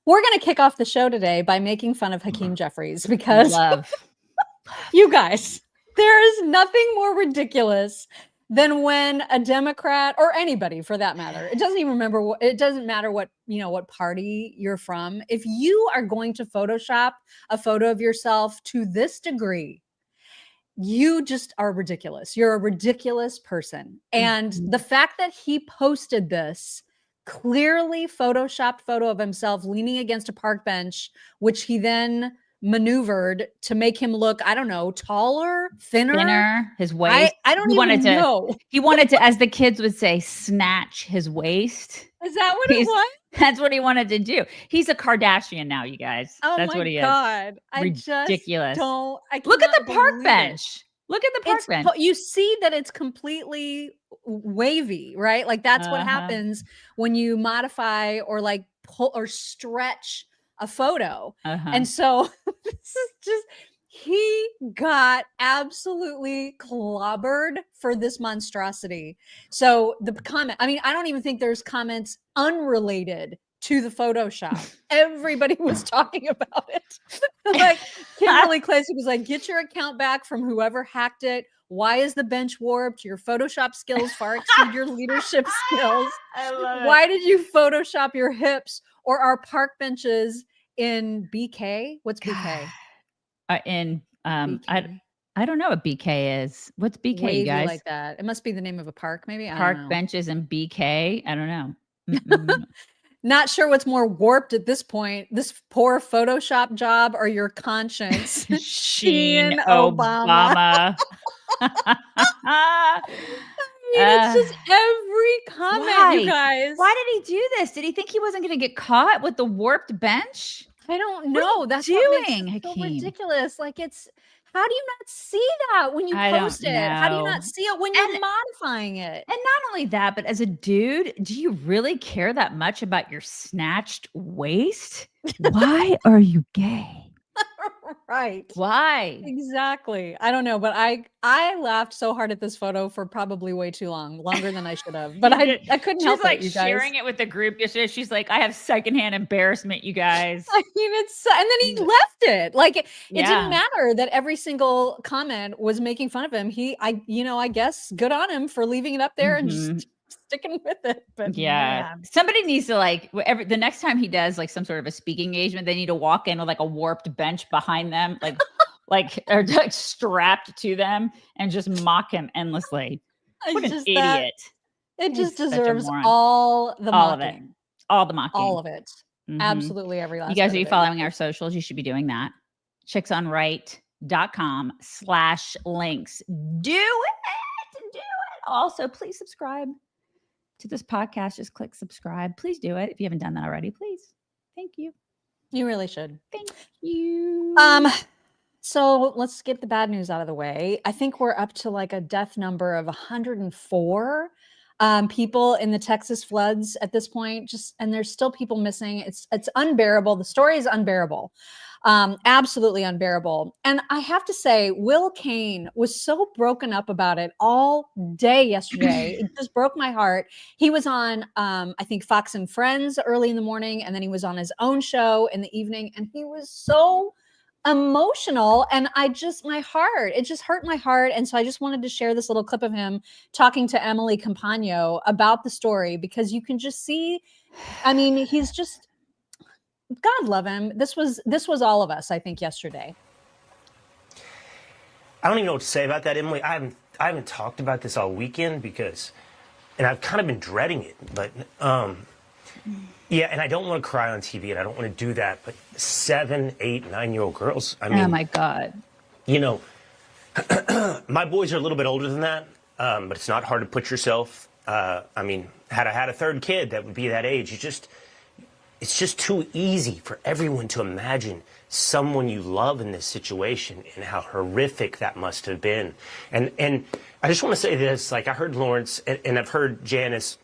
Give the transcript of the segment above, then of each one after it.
We're going to kick off the show today by making fun of Hakeem Jeffries because you guys, there is nothing more ridiculous than when a Democrat or anybody for that matter, it doesn't matter what, what party you're from. If you are going to Photoshop a photo of yourself to this degree, you just are ridiculous. You're a ridiculous person. And the fact that he posted this clearly photoshopped photo of himself leaning against a park bench, which he then maneuvered to make him look, I don't know, taller, thinner, his waist. I don't even know. He wanted to, as the kids would say, snatch his waist. Is that what it was? That's what he wanted to do. He's a Kardashian now, you guys. Oh, that's what he God. is. Ridiculous. Look at the park bench. Look at the park bench. You see that it's completely wavy, right? Like that's what happens when you modify or like pull or stretch a photo. And so this is just, he got absolutely clobbered for this monstrosity. So the comment, I mean, I don't even think there's comments unrelated to the Photoshop. Everybody was talking about it. Like Kimberly Classic was like, get your account back from whoever hacked it. Why is the bench warped? Your Photoshop skills far exceed your leadership skills. I love it. Why did you Photoshop your hips or our park benches in BK? What's BK? BK. I don't know what BK is. What's BK, Wavy you guys? Like that. It must be the name of a park, maybe. Park benches and BK. I don't know. Not sure what's more warped at this point, this poor Photoshop job or your conscience. Sheen Obama. I mean, it's just every comment, you guys. Why did he do this? Did he think he wasn't going to get caught with the warped bench? I don't know. That's doing, what makes it so ridiculous. Like how do you not see that when you post it? How do you not see it when you're modifying it? And not only that, but as a dude, do you really care that much about your snatched waist? Why are you gay? Right. Why? Exactly. I don't know, but I laughed so hard at this photo for probably way too long, longer than I should have. But I couldn't help it, you guys. Sharing it with the group yesterday. She's like, I have secondhand embarrassment, you guys. I mean, and then he left it. Like it didn't matter that every single comment was making fun of him. I guess good on him for leaving it up there and just sticking with it. But somebody needs to the next time he does like some sort of a speaking engagement, they need to walk in with like a warped bench behind them, or like strapped to them, and just mock him endlessly. What an idiot! It just deserves all the mocking, all the mocking, all of it. Absolutely every last. You guys are following our socials? You should be doing that. chicksonright.com/links. Do it. Also, please subscribe to this podcast. Just click subscribe. Please do it if you haven't done that already. Please. Thank you. You really should. Thank you. So let's get the bad news out of the way. I think we're up to like a death number of 104 people in the Texas floods at this point. And there's still people missing. It's unbearable. The story is unbearable. Absolutely unbearable. And I have to say, Will Cain was so broken up about it all day yesterday. It just broke my heart. He was on, I think, Fox and Friends early in the morning, and then he was on his own show in the evening, and he was so emotional. And it just hurt my heart. And so I just wanted to share this little clip of him talking to Emily Campagno about the story, because you can just see, I mean, he's just, God love him. This was all of us, I think, yesterday. I don't even know what to say about that, Emily. I haven't talked about this all weekend and I've kind of been dreading it. But and I don't want to cry on TV, and I don't want to do that. But 7, 8, 9-year-old girls. I mean, oh my God. My boys are a little bit older than that, but it's not hard to put yourself. I mean, had I had a third kid that would be that age, it's just too easy for everyone to imagine someone you love in this situation and how horrific that must have been. And I just want to say this, like I heard Lawrence and I've heard Janice,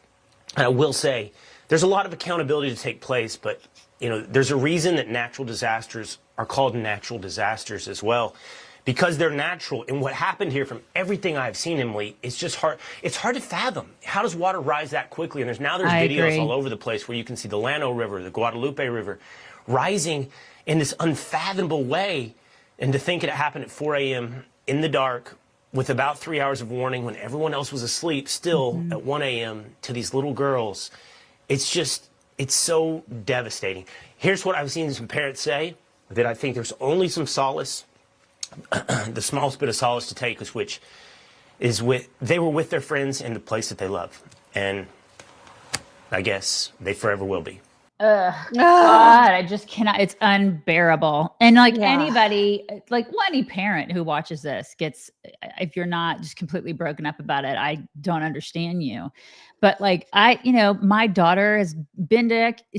and I will say there's a lot of accountability to take place, but there's a reason that natural disasters are called natural disasters as well, because they're natural. And what happened here, from everything I've seen, Emily, it's just hard. It's hard to fathom. How does water rise that quickly? And there's videos all over the place where you can see the Llano River, the Guadalupe River, rising in this unfathomable way. And to think it happened at 4 a.m. in the dark with about 3 hours of warning when everyone else was asleep still at 1 a.m. to these little girls. It's just, it's so devastating. Here's what I've seen some parents say, that I think there's only some solace, the smallest bit of solace to take, which is they were with their friends in the place that they love. And I guess they forever will be. God, I just cannot. It's unbearable. And like anybody, like any parent who watches this gets, if you're not just completely broken up about it, I don't understand you. But like my daughter has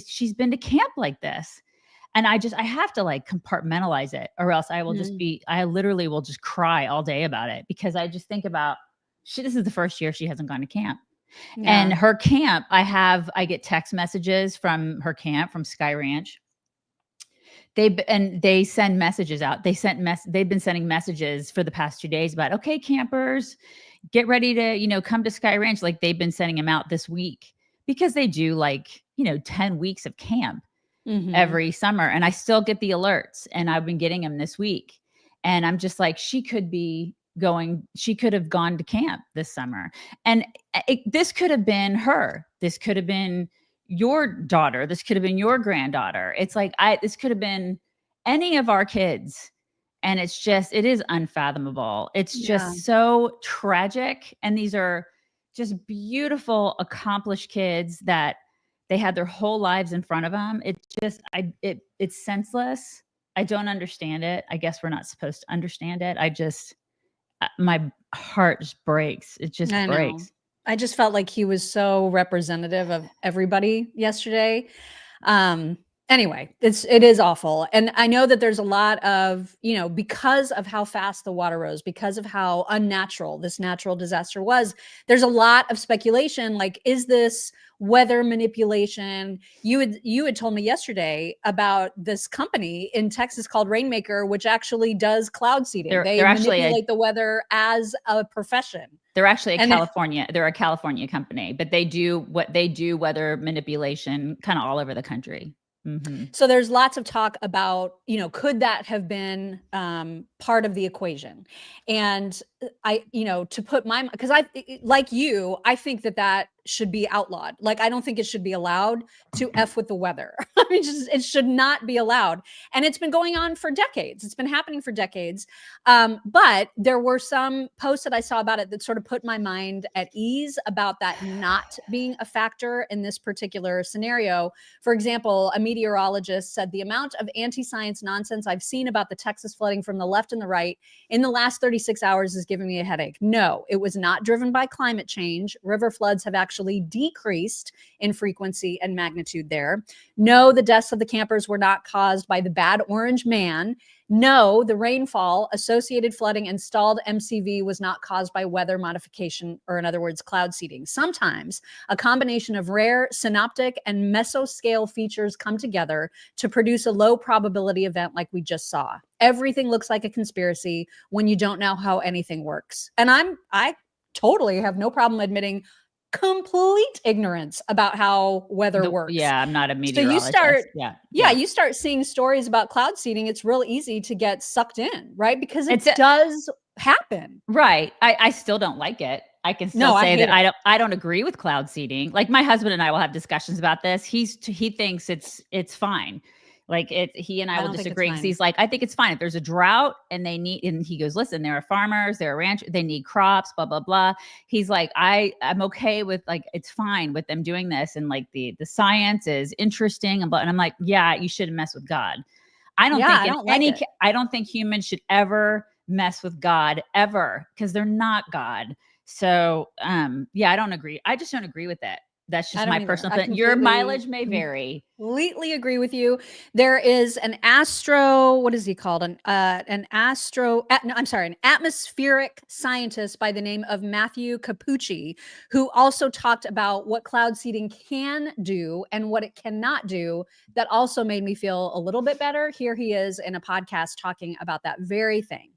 she's been to camp like this. And I have to like compartmentalize it, or else I will I literally will just cry all day about it, because I just think about, this is the first year she hasn't gone to camp. Yeah. And her camp, I get text messages from her camp, from Sky Ranch. They send messages out. They've been sending messages for the past 2 days about, okay, campers, get ready to, come to Sky Ranch. Like they've been sending them out this week, because they do 10 weeks of camp every summer. And I still get the alerts, and I've been getting them this week. And I'm just like, she could have gone to camp this summer. And this could have been her. This could have been your daughter. This could have been your granddaughter. It's like, this could have been any of our kids. And it is unfathomable. It's just so tragic. And these are just beautiful, accomplished kids that they had their whole lives in front of them. It's senseless. I don't understand it. I guess we're not supposed to understand it. My heart just breaks. It just breaks. I just felt like he was so representative of everybody yesterday. Anyway, it is awful. And I know that there's a lot of, because of how fast the water rose, because of how unnatural this natural disaster was, there's a lot of speculation. Like, is this weather manipulation? You had told me yesterday about this company in Texas called Rainmaker, which actually does cloud seeding. They manipulate the weather as a profession. They're actually they're a California company, but they do weather manipulation kind of all over the country. Mm-hmm. So there's lots of talk about, could that have been part of the equation? And to put because I think that should be outlawed. Like, I don't think it should be allowed to F with the weather. I mean, it should not be allowed. And it's been going on for decades. It's been happening for decades. But there were some posts that I saw about it that sort of put my mind at ease about that not being a factor in this particular scenario. For example, a meteorologist said, the amount of anti-science nonsense I've seen about the Texas flooding from the left and the right in the last 36 hours is giving me a headache. No, it was not driven by climate change. River floods have actually decreased in frequency and magnitude there. No, the deaths of the campers were not caused by the bad orange man. No, the rainfall, associated flooding, and stalled MCV was not caused by weather modification, or in other words, cloud seeding. Sometimes a combination of rare synoptic and mesoscale features come together to produce a low probability event like we just saw. Everything looks like a conspiracy when you don't know how anything works. And I totally have no problem admitting complete ignorance about how weather works. Yeah, I'm not a meteorologist. So you start seeing stories about cloud seeding. It's real easy to get sucked in, right? Because it does happen. Right. I still don't like it. I can still say that I don't agree with cloud seeding. Like, my husband and I will have discussions about this. He thinks it's fine. Like, he and I will disagree, because he's like, I think it's fine if there's a drought and he goes, listen, there are farmers, there are ranchers, they need crops, blah, blah, blah. He's like, I'm okay with, like, it's fine with them doing this. And like the science is interesting. And I'm like, yeah, you shouldn't mess with God. I don't think humans should ever mess with God ever, because they're not God. So, I don't agree. I just don't agree with it. That's just my personal thing. Your mileage may vary. Completely agree with you. There is an what is he called? An atmospheric scientist by the name of Matthew Capucci, who also talked about what cloud seeding can do and what it cannot do. That also made me feel a little bit better. Here he is in a podcast talking about that very thing.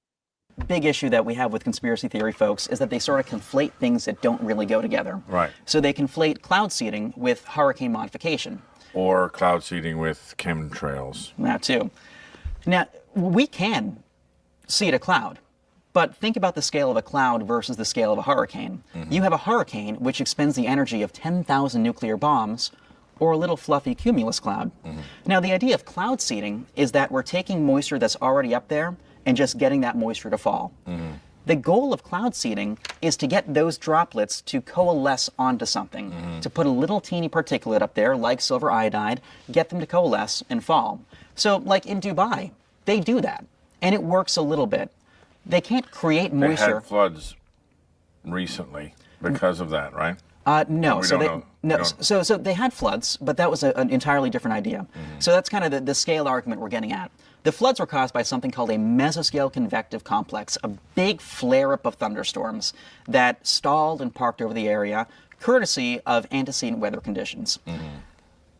Big issue that we have with conspiracy theory folks is that they sort of conflate things that don't really go together. Right. So they conflate cloud seeding with hurricane modification. Or cloud seeding with chemtrails. That too. Now, we can seed a cloud, but think about the scale of a cloud versus the scale of a hurricane. You have a hurricane which expends the energy of 10,000 nuclear bombs, or a little fluffy cumulus cloud. Now, the idea of cloud seeding is that we're taking moisture that's already up there and just getting that moisture to fall. The goal of cloud seeding is to get those droplets to coalesce onto something, to put a little teeny particulate up there, like silver iodide, get them to coalesce and fall. So, like in Dubai, they do that, and it works a little bit. They can't create moisture. They had floods recently because of that, right? No, We so don't know. so they had floods, but that was an entirely different idea. So that's kind of the scale argument we're getting at. The floods were caused by something called a mesoscale convective complex, a big flare-up of thunderstorms that stalled and parked over the area, courtesy of antecedent weather conditions.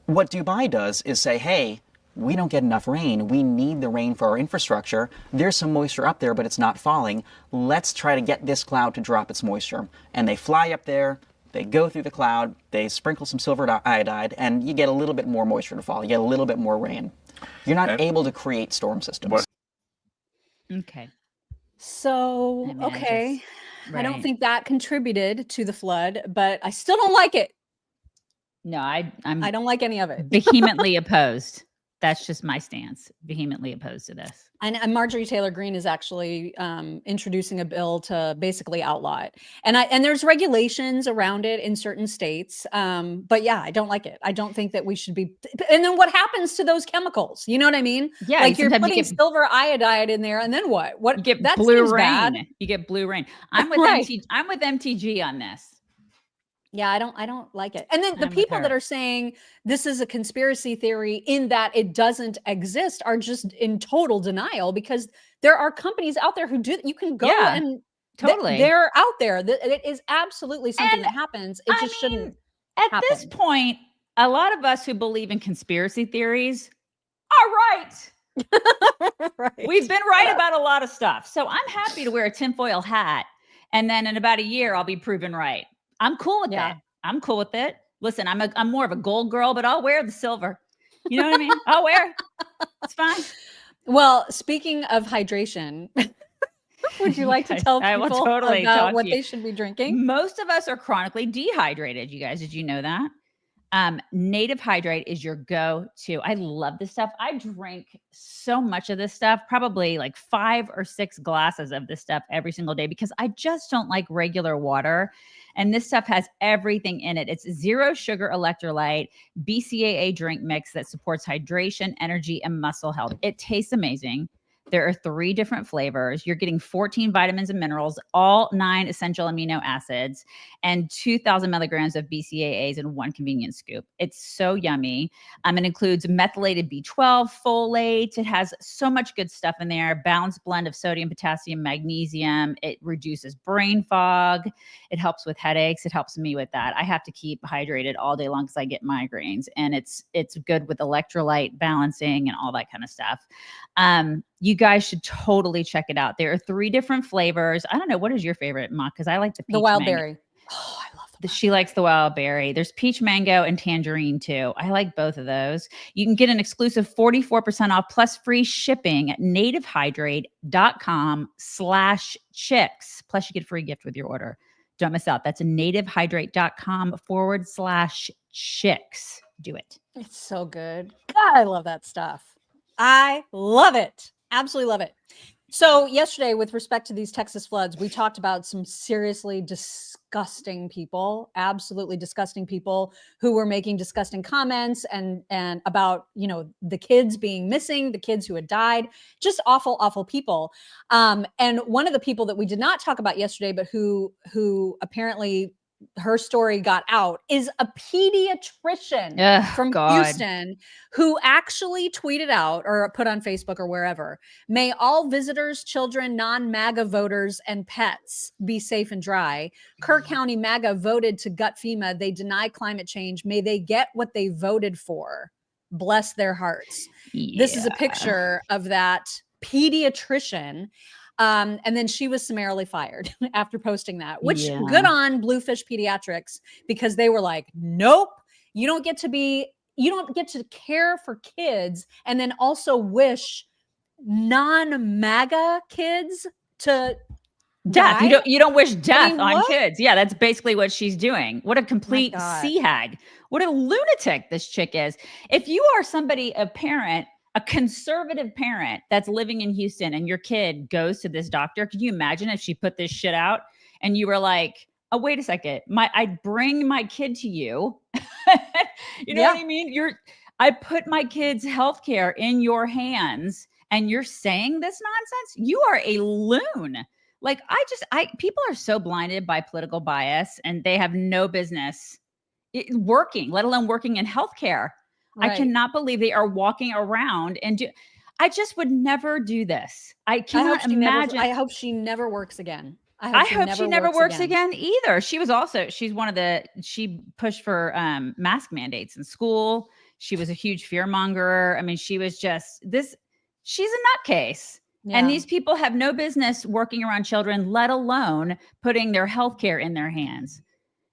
What Dubai does is say, hey, we don't get enough rain. We need the rain for our infrastructure. There's some moisture up there, but it's not falling. Let's try to get this cloud to drop its moisture. And they fly up there. They go through the cloud, they sprinkle some silver iodide, and you get a little bit more moisture to fall. You get a little bit more rain. You're not able to create storm systems. Okay. So, I mean, okay. I don't right. think that contributed to the flood, but I still don't like it. No, I don't like any of it. vehemently opposed. That's just my stance. Vehemently opposed to this. And Marjorie Taylor Greene is actually introducing a bill to basically outlaw it. And there's regulations around it in certain states. But yeah, I don't like it. I don't think that we should be. And then what happens to those chemicals? You know what I mean? Yeah, like you're sometimes putting silver iodide in there, and then what? What You get that blue seems rain. bad. You get blue rain. I'm with Right. I'm with MTG on this. Yeah, I don't like it. And then the I'm with people that her. are saying this is a conspiracy theory in that it doesn't exist are just in total denial, because there are companies out there who do. You can go Yeah, and totally. they're out there. It is absolutely something And that happens. It just shouldn't. At this happen. point, a lot of us who believe in conspiracy theories are right. Right. We've been right about a lot of stuff. So I'm happy to wear a tinfoil hat. And then in about a year, I'll be proven right. I'm cool with Yeah. it. I'm cool with it. Listen, I'm more of a gold girl, but I'll wear the silver. You know what I mean? I'll wear it. It's fine. Well, speaking of hydration, would you like to tell I will people totally about talk what to you. they should be drinking? Most of us are chronically dehydrated, you guys. Did you know that? Native Hydrate is your go-to. I love this stuff. I drink so much of this stuff, probably like 5 or 6 glasses of this stuff every single day, because I just don't like regular water. And this stuff has everything in it. It's 0 sugar electrolyte, BCAA drink mix that supports hydration, energy, and muscle health. It tastes amazing. There are 3 different flavors. You're getting 14 vitamins and minerals, all 9 essential amino acids, and 2,000 milligrams of BCAAs in 1 convenient scoop. It's so yummy. It includes methylated B12, folate. It has so much good stuff in there. Balanced blend of sodium, potassium, magnesium. It reduces brain fog. It helps with headaches. It helps me with that. I have to keep hydrated all day long because I get migraines, and it's good with electrolyte balancing and all that kind of stuff. You guys should totally check it out. There are 3 different flavors. I don't know. What is your favorite, Ma? Because I like the peach The wild mango. berry. Oh, I love the She likes the wild berry. There's peach mango and tangerine too. I like both of those. You can get an exclusive 44% off plus free shipping at nativehydrate.com/chicks. Plus you get a free gift with your order. Don't miss out. That's nativehydrate.com/chicks. Do it. It's so good. God, I love that stuff. I love it. Absolutely love it. So yesterday, with respect to these Texas floods, we talked about some seriously disgusting people, absolutely disgusting people who were making disgusting comments and about, you know, the kids being missing, the kids who had died, just awful, awful people. And one of the people that we did not talk about yesterday, but who apparently her story got out, is a pediatrician from Houston who actually tweeted out or put on Facebook or wherever, "May all visitors, children, non-MAGA voters, and pets be safe and dry. Kerr County MAGA voted to gut FEMA. They deny climate change. May they get what they voted for. Bless their hearts." Yeah. This is a picture of that pediatrician. And then she was summarily fired after posting that, which good on Bluefish Pediatrics, because they were like, nope, you don't get to be get to care for kids and then also wish non-MAGA kids to death. die? You don't wish death on what? kids. Yeah, that's basically what she's doing. What a complete God. sea hag. What a lunatic this chick is. If you are a parent, a conservative parent that's living in Houston, and your kid goes to this doctor, could you imagine if she put this shit out and you were like, oh, wait a second, I bring my kid to you. You know what I mean? I put my kid's healthcare in your hands and you're saying this nonsense? You are a loon. Like, people are so blinded by political bias, and they have no business working, let alone working in healthcare. Right. I cannot believe they are walking around and I just would never do this. I cannot imagine. I hope she never works again. I hope she never works again either. She's she pushed for mask mandates in school. She was a huge fearmonger. I mean, she was just she's a nutcase. Yeah. And these people have no business working around children, let alone putting their healthcare in their hands.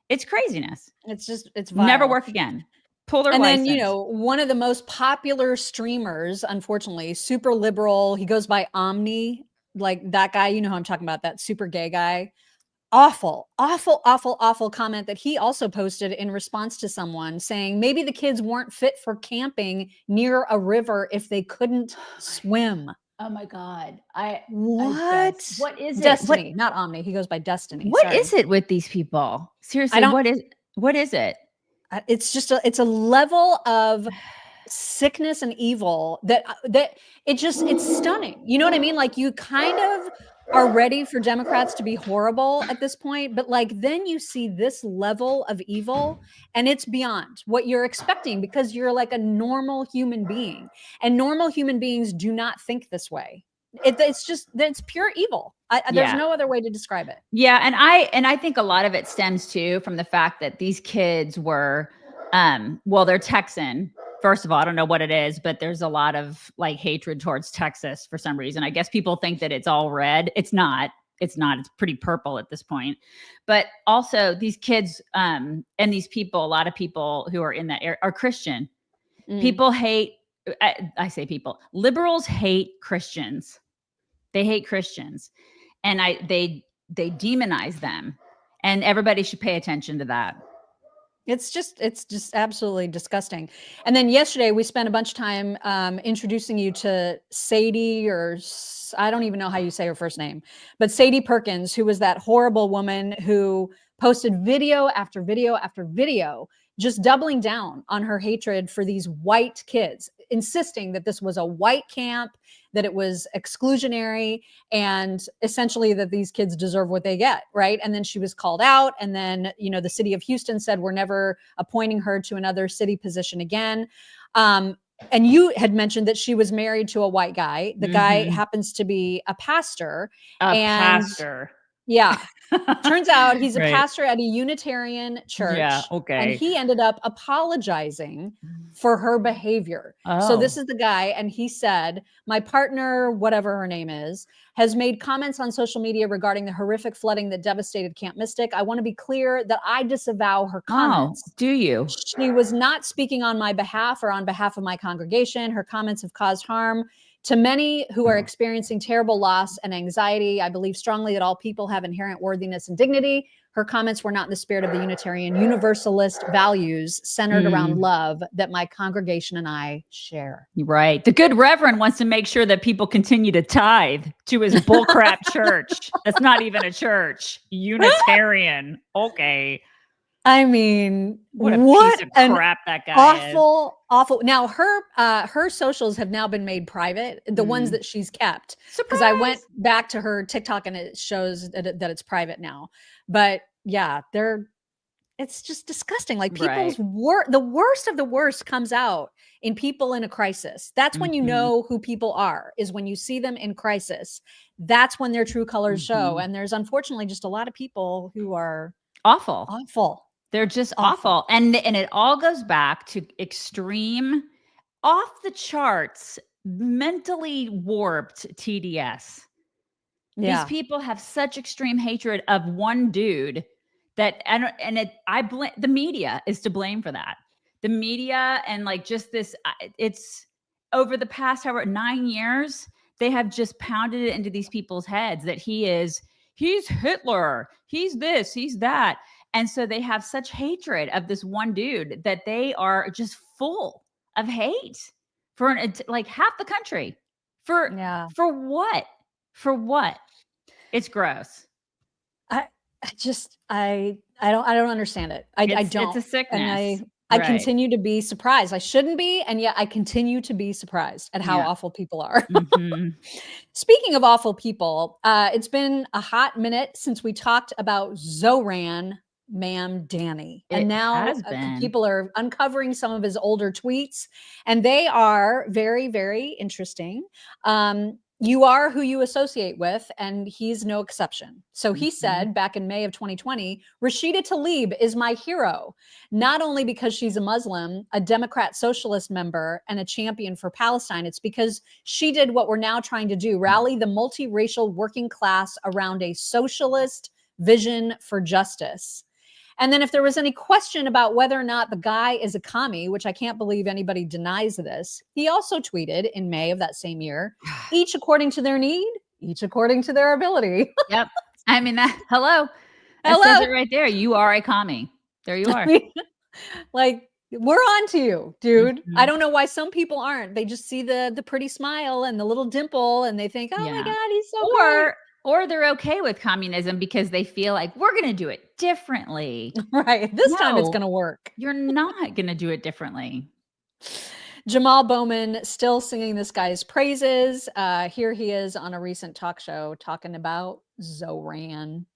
It's craziness. It's vile. Never work again. Pull their license. And then, one of the most popular streamers, unfortunately, super liberal. He goes by Omni, like that guy, who I'm talking about, that super gay guy. Awful, awful, awful, awful comment that he also posted in response to someone saying maybe the kids weren't fit for camping near a river if they couldn't swim. Oh my God. What is it? Destiny, not Omni. He goes by Destiny. What is it with these people? Seriously, what is it? It's just it's a level of sickness and evil that it's stunning. You know what I mean? Like, you kind of are ready for Democrats to be horrible at this point, but like then you see this level of evil and it's beyond what you're expecting, because you're like a normal human being, and normal human beings do not think this way. It's pure evil. There's no other way to describe it. Yeah. And I think a lot of it stems too from the fact that these kids were, they're Texan. First of all, I don't know what it is, but there's a lot of like hatred towards Texas for some reason. I guess people think that it's all red. It's not. It's pretty purple at this point. But also these kids and these people, a lot of people who are in that area are Christian. People hate, I say people, liberals hate Christians. They hate Christians, and they demonize them, and everybody should pay attention to that. It's just absolutely disgusting. And then yesterday we spent a bunch of time introducing you to Sade, or I don't even know how you say her first name, but Sade Perkins, who was that horrible woman who posted video after video after video, just doubling down on her hatred for these white kids, insisting that this was a white camp, that it was exclusionary, and essentially that these kids deserve what they get, right? And then she was called out, and then, the city of Houston said, we're never appointing her to another city position again. And you had mentioned that she was married to a white guy. The guy happens to be a pastor. Pastor. Yeah. Turns out he's a pastor at a Unitarian church. Yeah, okay. And he ended up apologizing for her behavior. Oh. So this is the guy, and he said, my partner, whatever her name is, has made comments on social media regarding the horrific flooding that devastated Camp Mystic. I want to be clear that I disavow her comments. Oh, do you? She was not speaking on my behalf or on behalf of my congregation. Her comments have caused harm to many who are experiencing terrible loss and anxiety. I believe strongly that all people have inherent worthiness and dignity. Her comments were not in the spirit of the Unitarian Universalist values centered around love that my congregation and I share. Right. The good reverend wants to make sure that people continue to tithe to his bullcrap church. That's not even a church. Unitarian. Okay. I mean, what a piece of crap that guy is. Awful. Now her socials have now been made private, the ones that she's kept. Because I went back to her TikTok and it shows that it's private now. But yeah, it's just disgusting. Like people's the worst of the worst comes out in people in a crisis. That's when you know who people are, is when you see them in crisis. That's when their true colors show. And there's unfortunately just a lot of people who are awful. They're just awful. And it all goes back to extreme, off the charts, mentally warped TDS. Yeah. These people have such extreme hatred of one dude that, I blame the media is to blame for that. the media and like just this, it's over the past 9 years, they have just pounded it into these people's heads that he's Hitler, he's this, he's that. And so they have such hatred of this one dude that they are just full of hate for like half the country. For what? For what? It's gross. I don't understand it. I don't. It's a sickness. And I continue to be surprised. I shouldn't be, and yet I continue to be surprised at how awful people are. Mm-hmm. Speaking of awful people, it's been a hot minute since we talked about Zoran Mamdani. And now people are uncovering some of his older tweets, and they are very, very interesting. You are who you associate with, and he's no exception. So he said back in May of 2020, Rashida Tlaib is my hero, not only because she's a Muslim, a Democrat Socialist member, and a champion for Palestine. It's because she did what we're now trying to do, rally the multiracial working class around a socialist vision for justice. And then if there was any question about whether or not the guy is a commie, which I can't believe anybody denies this, he also tweeted in May of that same year, each according to their need, each according to their ability. Yep. I mean, hello. That says it right there. You are a commie. There you are. Like, we're on to you, dude. Mm-hmm. I don't know why some people aren't. They just see the pretty smile and the little dimple and they think, oh my God, he's so great. Or they're okay with communism because they feel like we're going to do it differently. Right. This time it's going to work. You're not going to do it differently. Jamaal Bowman still singing this guy's praises. Here he is on a recent talk show talking about Zoran.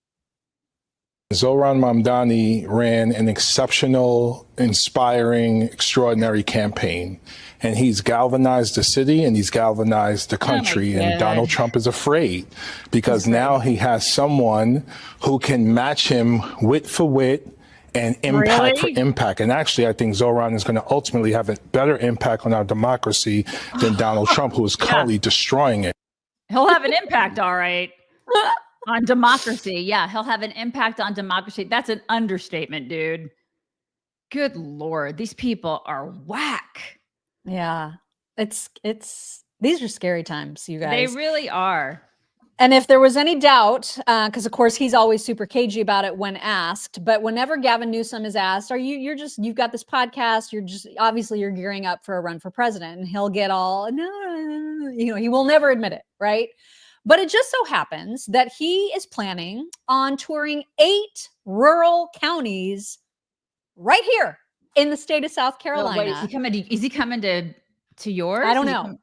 Zoran Mamdani ran an exceptional, inspiring, extraordinary campaign. And he's galvanized the city and he's galvanized the country. And Donald Trump is afraid because now he has someone who can match him wit for wit and impact for impact. And actually, I think Zoran is going to ultimately have a better impact on our democracy than Donald Trump, who is currently destroying it. He'll have an impact, all right. On democracy. Yeah, he'll have an impact on democracy. That's an understatement, dude. Good Lord. These people are whack. Yeah. These are scary times, you guys. They really are. And if there was any doubt, because of course he's always super cagey about it when asked, but whenever Gavin Newsom is asked, you've got this podcast, you're gearing up for a run for president, and he'll get all, no, he will never admit it, right? But it just so happens that he is planning on touring 8 rural counties right here in the state of South Carolina. Wait, is he coming to yours? I don't know.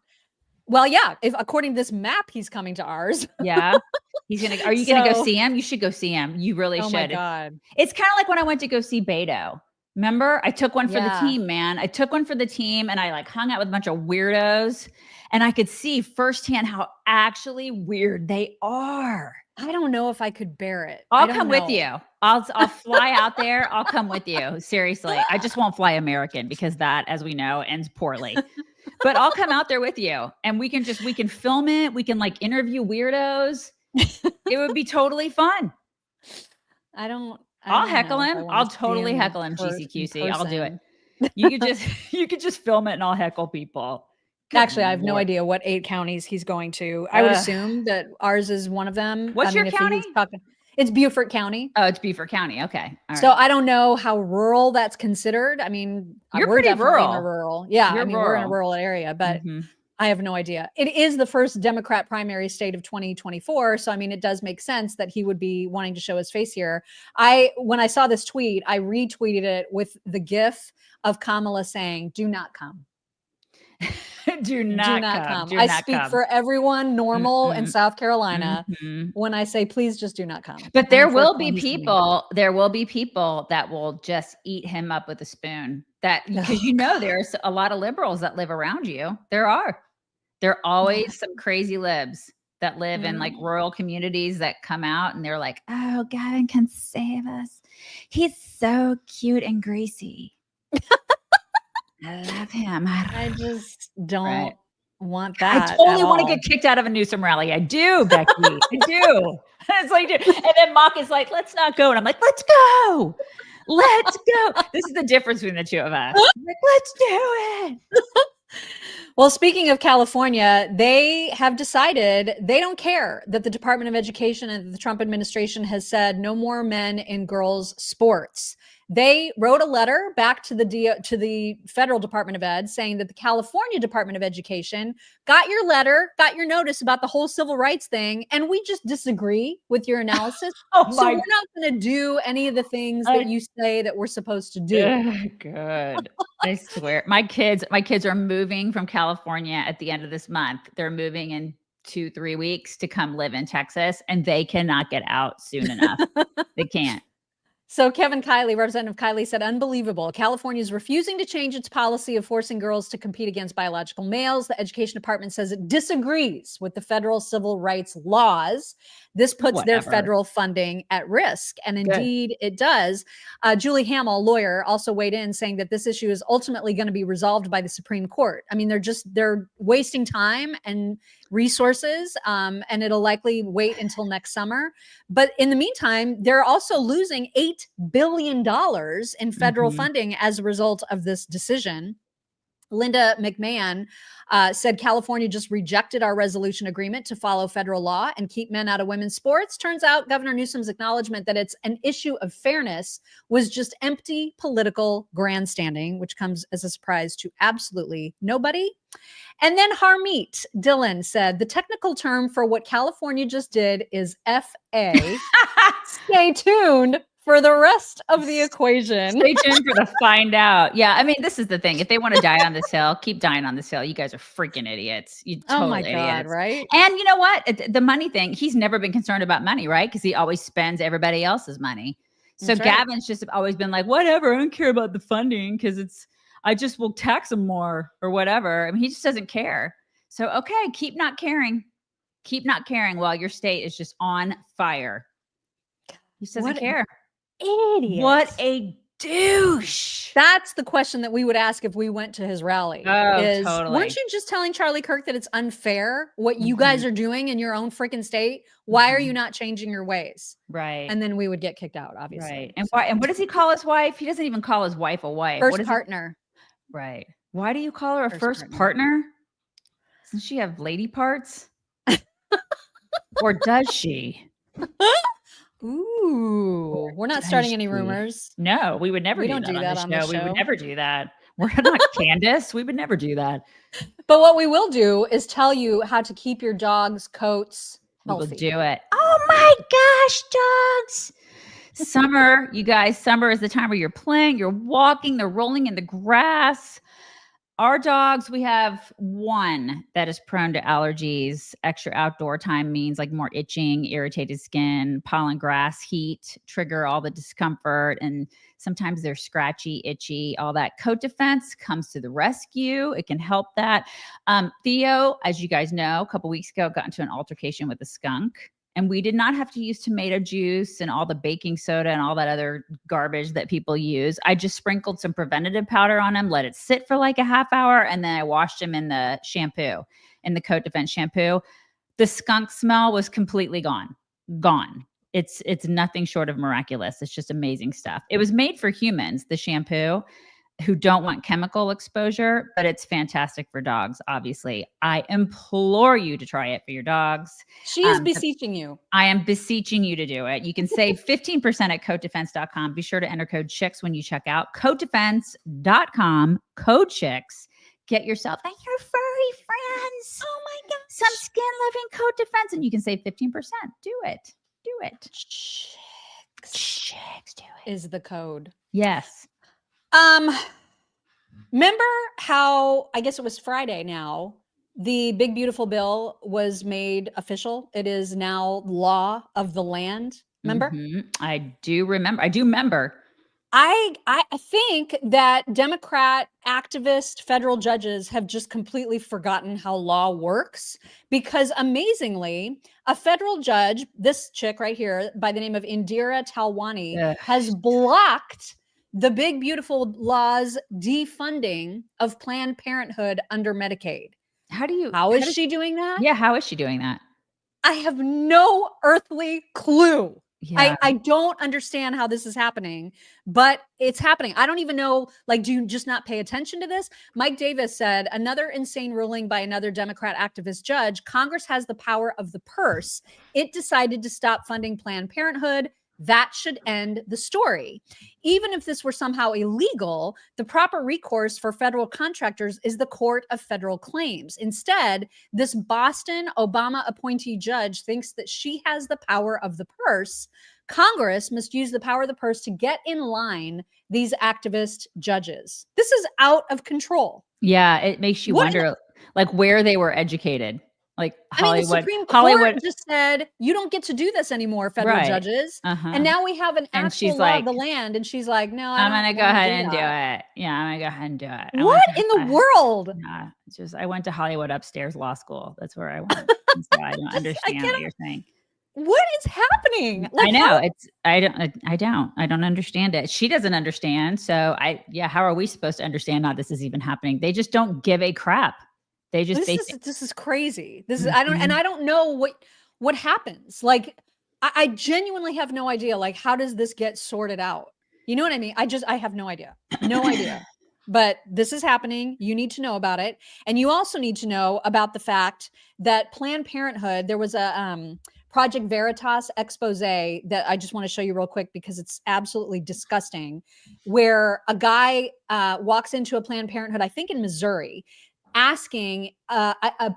Well, yeah, if according to this map, he's coming to ours. Yeah. Are you gonna go see him? You should go see him. You really should. Oh my God. It's kind of like when I went to go see Beto. Remember? I took one for the team, man. I took one for the team and I like hung out with a bunch of weirdos. And I could see firsthand how actually weird they are. I don't know if I could bear it. I'll come with you. I'll fly out there. I'll come with you. Seriously. I just won't fly American because that, as we know, ends poorly. But I'll come out there with you and we can film it. We can like interview weirdos. It would be totally fun. I'll heckle him. I'll totally heckle him, GCQC. I'll do it. You could just film it and I'll heckle people. Actually, I have no idea what 8 counties he's going to. I would assume that ours is one of them. What's your county? It's Beaufort County. Oh, it's Beaufort County. Okay. All so I don't know how rural that's considered. I mean, we're pretty rural. In a rural. Yeah, we're in a rural area, but I have no idea. It is the first Democrat primary state of 2024. So, I mean, it does make sense that he would be wanting to show his face here. When I saw this tweet, I retweeted it with the GIF of Kamala saying, "Do not come." Do not come. I speak for everyone normal in South Carolina when I say, please just do not come. But there will be people that will just eat him up with a spoon. Because there's a lot of liberals that live around you. There are always some crazy libs that live in like rural communities that come out and they're like, oh, Gavin can save us. He's so cute and greasy. I love him. I just don't want that. I totally want to get kicked out of a Newsom rally. I do, Becky. I do. It's like, and then Mock is like, let's not go. And I'm like, let's go. Let's go. This is the difference between the two of us. Like, let's do it. Well, speaking of California, they have decided they don't care that the Department of Education and the Trump administration has said no more men in girls' sports. They wrote a letter back to the federal Department of Ed saying that the California Department of Education got your letter, got your notice about the whole civil rights thing, and we just disagree with your analysis. So we're not going to do any of the things that you say that we're supposed to do. Good. I swear. My kids are moving from California at the end of this month. They're moving in 2-3 weeks to come live in Texas, and they cannot get out soon enough. They can't. So Kevin Kiley, Representative Kiley, said, unbelievable. California is refusing to change its policy of forcing girls to compete against biological males. The Education Department says it disagrees with the federal civil rights laws. This puts their federal funding at risk. And indeed, it does. Julie Hamill, lawyer, also weighed in saying that this issue is ultimately going to be resolved by the Supreme Court. I mean, they're wasting time and resources, and it'll likely wait until next summer. But in the meantime, they're also losing $8 billion in federal funding as a result of this decision. Linda McMahon said California just rejected our resolution agreement to follow federal law and keep men out of women's sports. Turns out Governor Newsom's acknowledgement that it's an issue of fairness was just empty political grandstanding, which comes as a surprise to absolutely nobody. And then Harmeet Dillon said the technical term for what California just did is FA. Stay tuned for the rest of the equation. Stay tuned for the find out. Yeah, I mean, this is the thing. If they want to die on this hill, keep dying on this hill. You guys are freaking idiots. You total oh my idiots. God, right? And you know what? The money thing, he's never been concerned about money, right? Because he always spends everybody else's money. So That's right. Gavin's just always been like, whatever, I don't care about the funding because I just will tax him more or whatever. I mean, he just doesn't care. So, okay, keep not caring. Keep not caring while your state is just on fire. He just doesn't care. Idiot. What a douche. That's the question that we would ask if we went to his rally. Totally. Weren't you just telling Charlie Kirk that it's unfair what you guys are doing in your own freaking state? Why are you not changing your ways? Right. And then we would get kicked out, obviously. Right. And why? And what does he call his wife? He doesn't even call his wife a wife. First partner. Right. Why do you call her a first partner? Doesn't she have lady parts? Or does she? Ooh, we're not starting any rumors. No, we would never do that on the show. We would never do that. We're not Candace. We would never do that. But what we will do is tell you how to keep your dog's coats healthy. We'll do it. Oh my gosh, dogs. Summer, you guys, summer is the time where you're playing, you're walking, they're rolling in the grass. Our dogs, we have one that is prone to allergies. Extra outdoor time means like more itching, irritated skin, pollen, grass, heat, trigger all the discomfort. And sometimes they're scratchy, itchy, all that. Coat Defense comes to the rescue. It can help that. Theo, as you guys know, a couple weeks ago, got into an altercation with a skunk. And we did not have to use tomato juice and all the baking soda and all that other garbage that people use. I just sprinkled some preventative powder on him, let it sit for like a half hour, and then I washed him in the shampoo, in the Coat Defense shampoo. The skunk smell was completely gone. Gone. It's nothing short of miraculous. It's just amazing stuff. It was made for humans, the shampoo, who don't want chemical exposure, but it's fantastic for dogs, obviously. I implore you to try it for your dogs. She is beseeching you. I am beseeching you to do it. You can save 15% at CoatDefense.com. Be sure to enter code CHICKS when you check out. CoatDefense.com, code CHICKS. Get yourself and your furry friends. Oh my God. Some skin-loving Coat Defense, and you can save 15%. Do it. Do it. Chicks, do it. Is the code. Yes. Remember how, I guess it was Friday now, the big beautiful bill was made official. It is now law of the land. Remember? I do remember. I think that Democrat activist federal judges have just completely forgotten how law works, because amazingly, a federal judge, this chick right here by the name of Indira Talwani, has blocked the big beautiful law's defunding of Planned Parenthood under Medicaid. How is she doing that? Yeah, how is she doing that? I have no earthly clue. Yeah. I don't understand how this is happening, but it's happening. I don't even know, like, do you just not pay attention to this? Mike Davis said, another insane ruling by another Democrat activist judge. Congress has the power of the purse. It decided to stop funding Planned Parenthood. That should end the story. Even if this were somehow illegal, the proper recourse for federal contractors is the Court of Federal Claims. Instead, this Boston Obama appointee judge thinks that she has the power of the purse. Congress must use the power of the purse to get in line these activist judges. This is out of control. Yeah, it makes you wonder, like, where they were educated. Like Hollywood, the Supreme Court just said, you don't get to do this anymore, federal judges. And now we have an actual law of the land. And she's like, no, I'm going to go ahead and do it. Yeah, I'm going to go ahead and do it. What in the world? Yeah, it's just, I went to Hollywood upstairs law school. That's where I went. So I don't understand what you're saying. What is happening? Like, I know I don't understand it. She doesn't understand. So how are we supposed to understand how this is even happening? They just don't give a crap. They just this is crazy. This is I don't know what happens. Like I genuinely have no idea. Like, how does this get sorted out? You know what I mean? I have no idea. No idea. But this is happening. You need to know about it. And you also need to know about the fact that Planned Parenthood, there was a Project Veritas expose that I just want to show you real quick because it's absolutely disgusting, where a guy walks into a Planned Parenthood, I think in Missouri, asking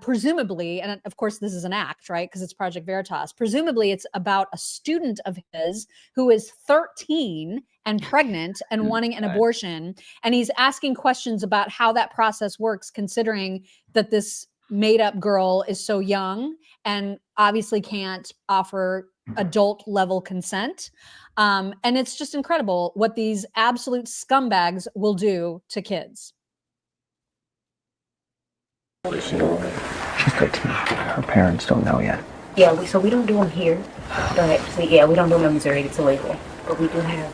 presumably, and of course this is an act, right? Because it's Project Veritas. Presumably it's about a student of his who is 13 and pregnant and wanting an abortion. And he's asking questions about how that process works, considering that this made up girl is so young and obviously can't offer adult level consent. And it's just incredible what these absolute scumbags will do to kids. She's 13. Her parents don't know yet. Yeah, so we don't do them here. But we don't do them in Missouri. It's illegal. But we do have,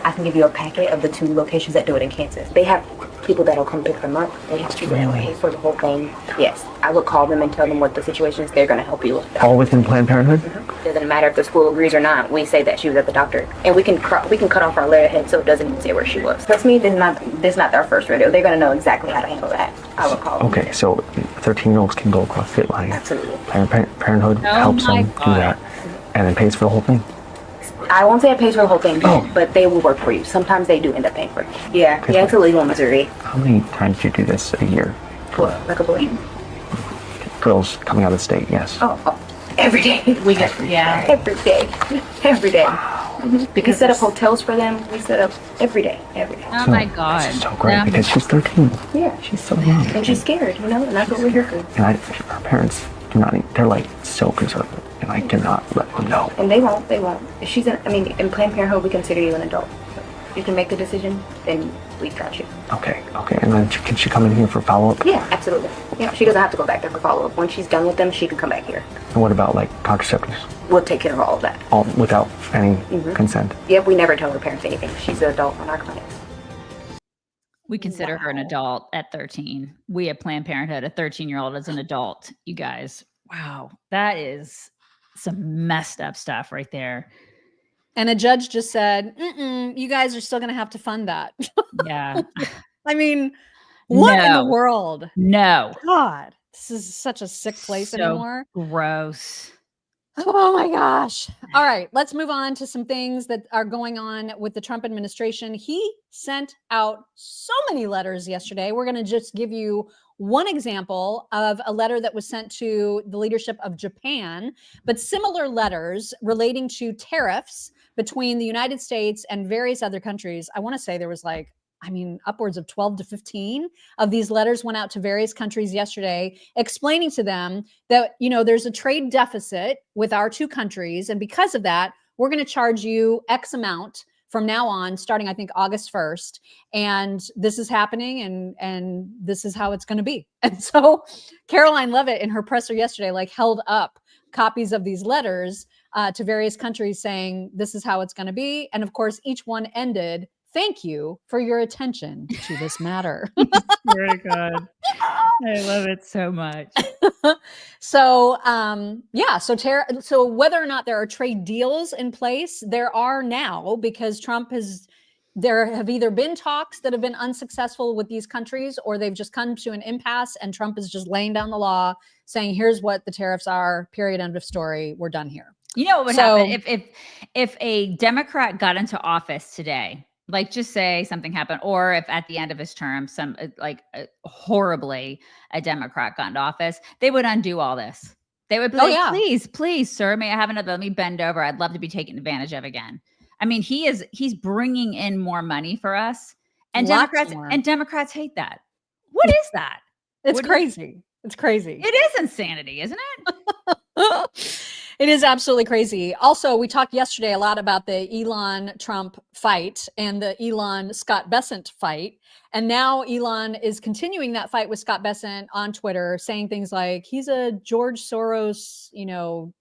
I can give you a packet of the 2 locations that do it in Kansas. They have people that'll come pick them up. They have people that pay for the whole thing. Yes, I would call them and tell them what the situation is. They're going to help you with that. All within Planned Parenthood? Mm-hmm. Doesn't matter if the school agrees or not. We say that she was at the doctor. And we can cut off our letterhead so it doesn't even say where she was. Trust me, this is not their first rodeo. They're going to know exactly how to handle that. I would call them. Okay, so 13-year-olds can go across state lines. Absolutely. Planned Parenthood helps them do that and then pays for the whole thing? I won't say it pays for the whole thing, but they will work for you. Sometimes they do end up paying for it. Yeah, it's illegal in Missouri. How many times do you do this a year? What, like a boy? Girls coming out of the state, yes. Oh, every day. Every day. Every day. Mm-hmm. Because we set up hotels for them. We set up every day. Oh my God. This is so great because she's 13. Yeah. She's so young. And she's scared, and that's what we're here for. And her parents do not, they're like so conservative. And I cannot let them know. And they won't. If she's in Planned Parenthood, we consider you an adult. If you can make the decision, then we got you. Okay. And then can she come in here for follow-up? Yeah, absolutely. Yeah, she doesn't have to go back there for follow-up. Once she's done with them, she can come back here. And what about like contraceptives? We'll take care of all of that. All without any consent? Yeah, we never tell her parents anything. She's an adult on our clinics. We consider her an adult at 13. We at Planned Parenthood, a 13-year-old is an adult. You guys, wow, that is some messed up stuff right there. And a judge just said, you guys are still going to have to fund that. Yeah. I mean, what in the world? No. God, this is such a sick place anymore. Gross. Oh my gosh. All right, let's move on to some things that are going on with the Trump administration. He sent out so many letters yesterday. We're going to just give you one example of a letter that was sent to the leadership of Japan, but similar letters relating to tariffs between the United States and various other countries. I want to say there was upwards of 12 to 15 of these letters went out to various countries yesterday, explaining to them that, there's a trade deficit with our 2 countries. And because of that, we're going to charge you X amount from now on, starting, I think, August 1st. And this is happening and this is how it's going to be. And so Karoline Leavitt in her presser yesterday, held up copies of these letters to various countries saying, this is how it's going to be. And of course, each one ended Thank you for your attention to this matter. Very good. I love it so much. So, so whether or not there are trade deals in place, there are now, because there have either been talks that have been unsuccessful with these countries, or they've just come to an impasse, and Trump is just laying down the law, saying, here's what the tariffs are, period, end of story, we're done here. You know what would happen if a Democrat got into office today, like just say something happened, or if at the end of his term, horribly a Democrat got into office, they would undo all this. They would be please, sir, may I have another, let me bend over. I'd love to be taken advantage of again. I mean, he's bringing in more money for us, and Democrats hate that. What is that? It's crazy. It's crazy. It is insanity, isn't it? It is absolutely crazy. Also, we talked yesterday a lot about the Elon Trump fight and the Elon Scott Bessent fight. And now Elon is continuing that fight with Scott Bessent on Twitter, saying things like he's a George Soros,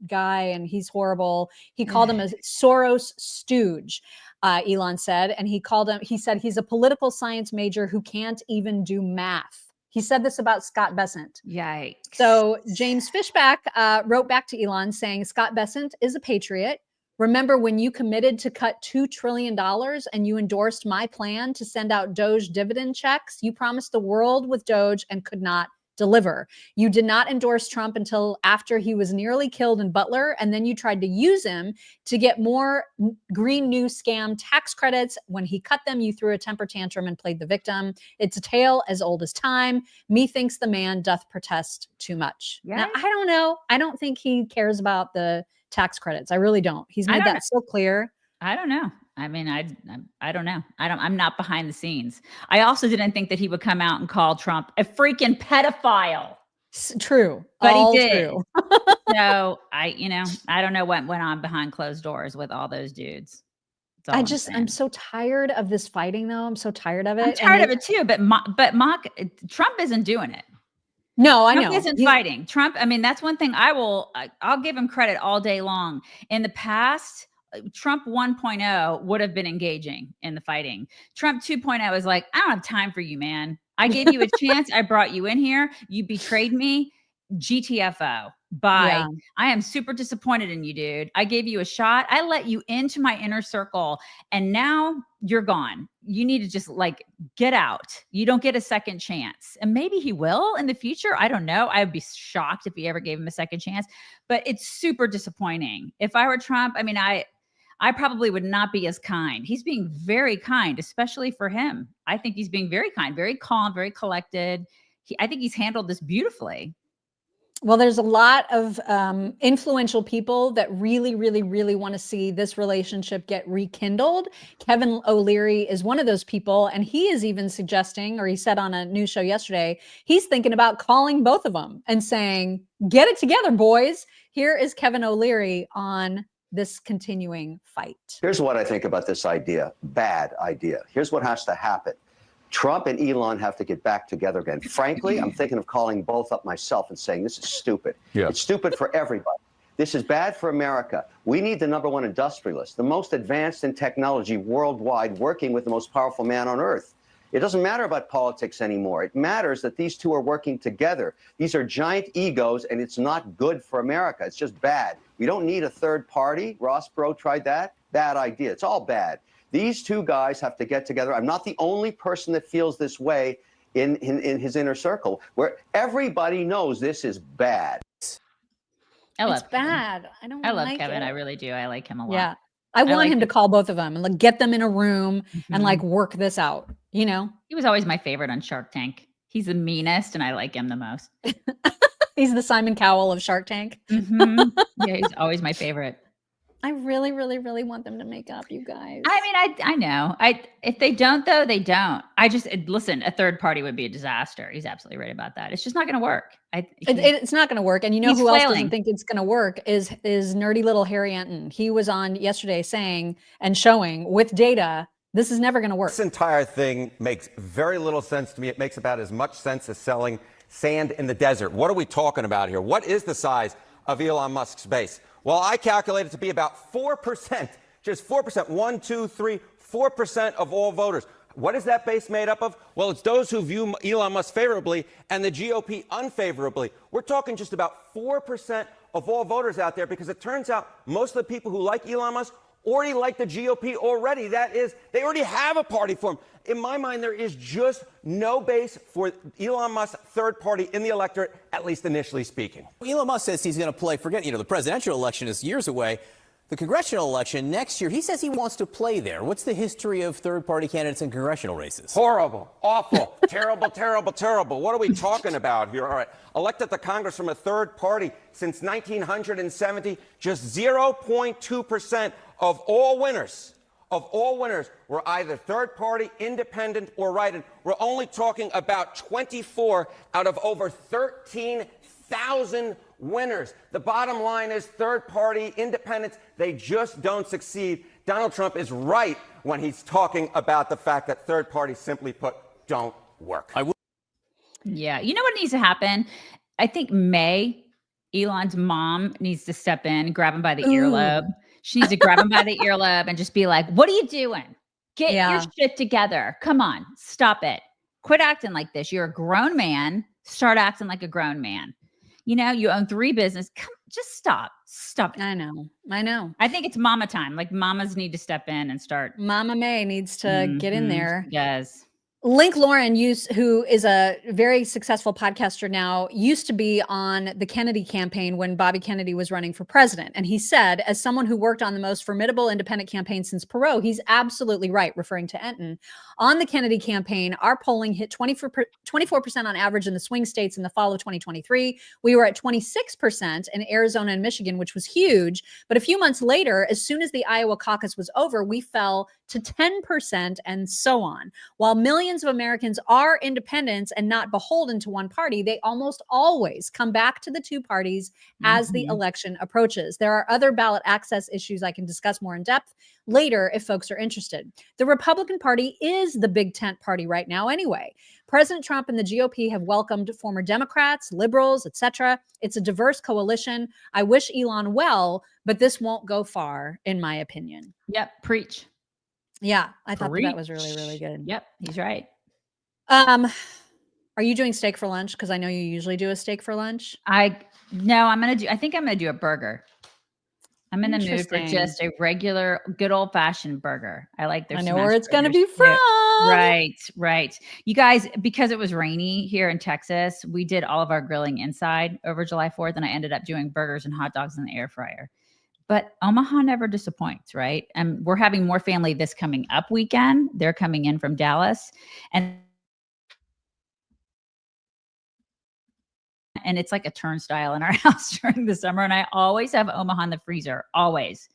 guy, and he's horrible. He called him a Soros stooge, Elon said. And he said he's a political science major who can't even do math. He said this about Scott Bessent. Yikes. So James Fishback wrote back to Elon saying, Scott Bessent is a patriot. Remember when you committed to cut $2 trillion and you endorsed my plan to send out Doge dividend checks? You promised the world with Doge and could not deliver. You did not endorse Trump until after he was nearly killed in Butler, and then you tried to use him to get more Green New Scam tax credits. When he cut them, you threw a temper tantrum and played the victim. It's a tale as old as time. Methinks the man doth protest too much. Yeah. Now, I don't know. I don't think he cares about the tax credits. I really don't. He's made that so clear. I don't know. I mean, I don't know. I'm not behind the scenes. I also didn't think that he would come out and call Trump a freaking pedophile. True. But all he did. True. So I don't know what went on behind closed doors with all those dudes. I'm so tired of this fighting though. I'm so tired of it. I'm tired of it too, but Trump isn't doing it. No, I know. Trump isn't fighting. Trump, I mean, that's one thing I'll give him credit all day long. In the past, Trump 1.0 would have been engaging in the fighting. Trump 2.0 is like, I don't have time for you, man. I gave you a chance. I brought you in here. You betrayed me. GTFO. Bye. Yeah. I am super disappointed in you, dude. I gave you a shot. I let you into my inner circle, and now you're gone. You need to just get out. You don't get a second chance. And maybe he will in the future. I don't know. I would be shocked if he ever gave him a second chance, but it's super disappointing. If I were Trump, I mean, I probably would not be as kind. He's being very kind, especially for him. I think he's being very kind, very calm, very collected. I think he's handled this beautifully. Well, there's a lot of influential people that really, really, really want to see this relationship get rekindled. Kevin O'Leary is one of those people, and he is even suggesting, or he said on a news show yesterday, he's thinking about calling both of them and saying, get it together, boys. Here is Kevin O'Leary on this continuing fight. Here's what I think about this idea. Bad idea. Here's what has to happen. Trump and Elon have to get back together again. Frankly, I'm thinking of calling both up myself and saying this is stupid. Yeah. It's stupid for everybody. This is bad for America. We need the #1 industrialist, the most advanced in technology worldwide, working with the most powerful man on earth. It doesn't matter about politics anymore. It matters that these two are working together. These are giant egos, and it's not good for America. It's just bad. We don't need a third party. Ross Perot tried that. Bad idea. It's all bad. These two guys have to get together. I'm not the only person that feels this way in his inner circle, where everybody knows this is bad. It's bad. I don't. I love Kevin. I really do. I like him a lot. Yeah, I want him to call both of them and get them in a room and work this out. He was always my favorite on Shark Tank. He's the meanest, and I like him the most. He's the Simon Cowell of Shark Tank. Yeah, he's always my favorite. I really, really, really want them to make up, you guys. I mean, I know. If they don't, though, they don't. Listen, a third party would be a disaster. He's absolutely right about that. It's just not going to work. It's not going to work. And who else doesn't think it's going to work is nerdy little Harry Enton. He was on yesterday saying and showing with data, this is never going to work. This entire thing makes very little sense to me. It makes about as much sense as selling sand in the desert. What are we talking about here? What is the size of Elon Musk's base? Well, I calculate it to be about 4%, just 4%, 1, 2, 3, 4% of all voters. What is that base made up of? Well, it's those who view Elon Musk favorably and the GOP unfavorably. We're talking just about 4% of all voters out there, because it turns out most of the people who like Elon Musk already like the GOP already. That is, they already have a party for him. In my mind, there is just no base for Elon Musk's third party in the electorate, at least initially speaking. Elon Musk says he's going to play, forget, the presidential election is years away. The congressional election next year, he says he wants to play there. What's the history of third-party candidates in congressional races? Horrible, awful, terrible, terrible, terrible. What are we talking about here? All right, elected to Congress from a third party since 1970, just 0.2% of all winners were either third party, independent, or write-in. We're only talking about 24 out of over 13,000 winners. The bottom line is third party, independents, they just don't succeed. Donald Trump is right when he's talking about the fact that third parties, simply put, don't work. Yeah. You know what needs to happen? I think Elon's mom needs to step in, grab him by the earlobe. She needs to grab him by the earlobe and just be like, what are you doing? Get your shit together. Come on. Stop it. Quit acting like this. You're a grown man. Start acting like a grown man. You own 3 businesses. Just stop. Stop. I know. I think it's mama time. Like, mamas need to step in and start. Mama May needs to get in there. Yes. Link Lauren, who is a very successful podcaster now, used to be on the Kennedy campaign when Bobby Kennedy was running for president. And he said, as someone who worked on the most formidable independent campaign since Perot, he's absolutely right, referring to Enton. On the Kennedy campaign, our polling hit 24% on average in the swing states in the fall of 2023. We were at 26% in Arizona and Michigan, which was huge. But a few months later, as soon as the Iowa caucus was over, we fell to 10% and so on. While millions of Americans are independents and not beholden to one party, they almost always come back to the two parties as the election approaches. There are other ballot access issues I can discuss more in depth later if folks are interested. The Republican Party is the big tent party right now anyway. President Trump and the GOP have welcomed former Democrats, liberals, etc. It's a diverse coalition. I wish Elon well, but this won't go far, in my opinion. Yep, preach. Yeah, I thought that was really, really good. Yep, he's right. Are you doing steak for lunch? Because I know you usually do a steak for lunch. I think I'm gonna do a burger. I'm in the mood for just a regular, good old fashioned burger. I like their. I know where it's gonna be from. Right. You guys, because it was rainy here in Texas, we did all of our grilling inside over July 4th, and I ended up doing burgers and hot dogs in the air fryer. But Omaha never disappoints, right? And we're having more family this coming up weekend. They're coming in from Dallas. And it's like a turnstile in our house during the summer. And I always have Omaha in the freezer, always.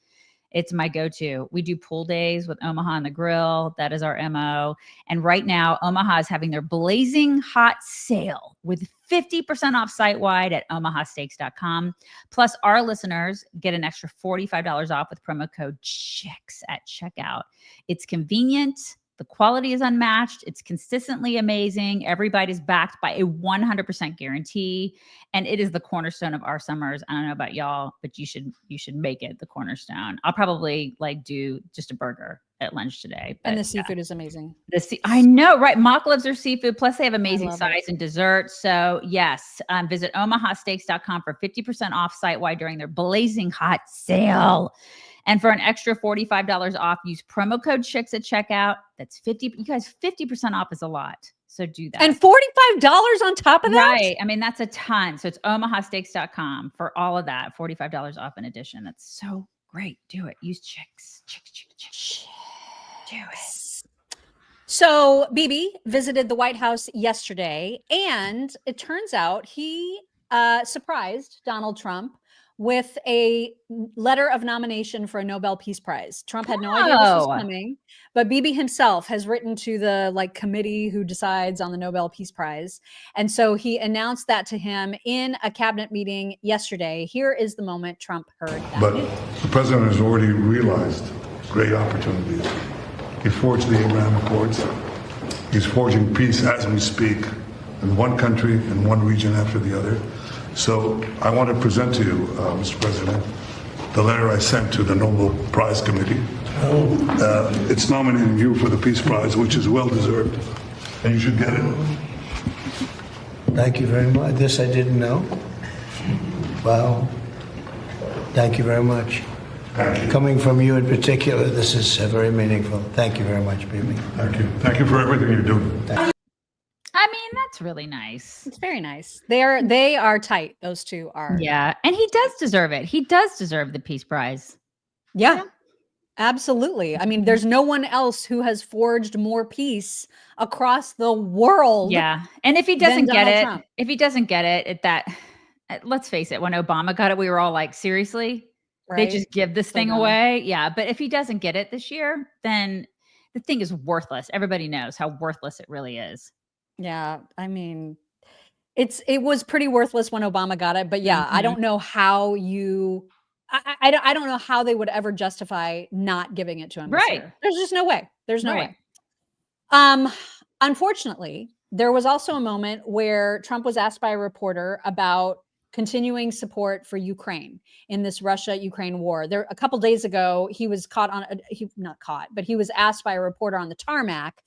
It's my go-to. We do pool days with Omaha on the grill. That is our MO. And right now, Omaha is having their blazing hot sale with 50% off site-wide at omahasteaks.com. Plus, our listeners get an extra $45 off with promo code CHICKS at checkout. It's convenient. The quality is unmatched. It's consistently amazing. Every bite is backed by a 100% guarantee. And it is the cornerstone of our summers. I don't know about y'all, but you should make it the cornerstone. I'll probably do just a burger at lunch today. And the seafood is amazing. I know, right? Mock loves their seafood. Plus they have amazing sides and desserts. So yes, visit omahasteaks.com for 50% off site-wide during their blazing hot sale. And for an extra $45 off, use promo code CHICKS at checkout. That's 50. You guys, 50% off is a lot. So do that. And $45 on top of that? Right. I mean, that's a ton. So it's omahasteaks.com for all of that. $45 off in addition. That's so great. Do it. Use CHICKS. CHICKS. Do it. So Bibi visited the White House yesterday, and it turns out he surprised Donald Trump with a letter of nomination for a Nobel Peace Prize. Trump had no idea this was coming, but Bibi himself has written to the committee who decides on the Nobel Peace Prize. And so he announced that to him in a cabinet meeting yesterday. Here is the moment Trump heard that. But the president has already realized great opportunities. He forged the Abraham Accords. He's forging peace as we speak in one country and one region after the other. So I want to present to you, Mr. President, the letter I sent to the Nobel Prize Committee It's nominating you for the Peace Prize, which is well deserved, and you should get it. Thank you very much. This I didn't know. Wow. Thank you very much. Thank you. Coming from you in particular, this is very meaningful. Thank you very much, Bibi. Thank you. Thank you for everything you're doing. I mean, that's really nice. It's very nice. They are tight. Those two are. Yeah. And he does deserve it. He does deserve the Peace Prize. Yeah. Absolutely. I mean, there's no one else who has forged more peace across the world. Yeah. And if he doesn't get Donald it, Trump. if he doesn't get it, let's face it, when Obama got it, we were all like, seriously? They Right? just give this So thing dumb. away. Yeah. But if he doesn't get it this year, then the thing is worthless. Everybody knows how worthless it really is. Yeah. I mean, it was pretty worthless when Obama got it, but yeah, I don't know how I don't know how they would ever justify not giving it to him. This Right. year. There's just no way. There's no Right. way. Unfortunately, there was also a moment where Trump was asked by a reporter about continuing support for Ukraine in this Russia-Ukraine war. There, a couple days ago, he was not caught, but he was asked by a reporter on the tarmac,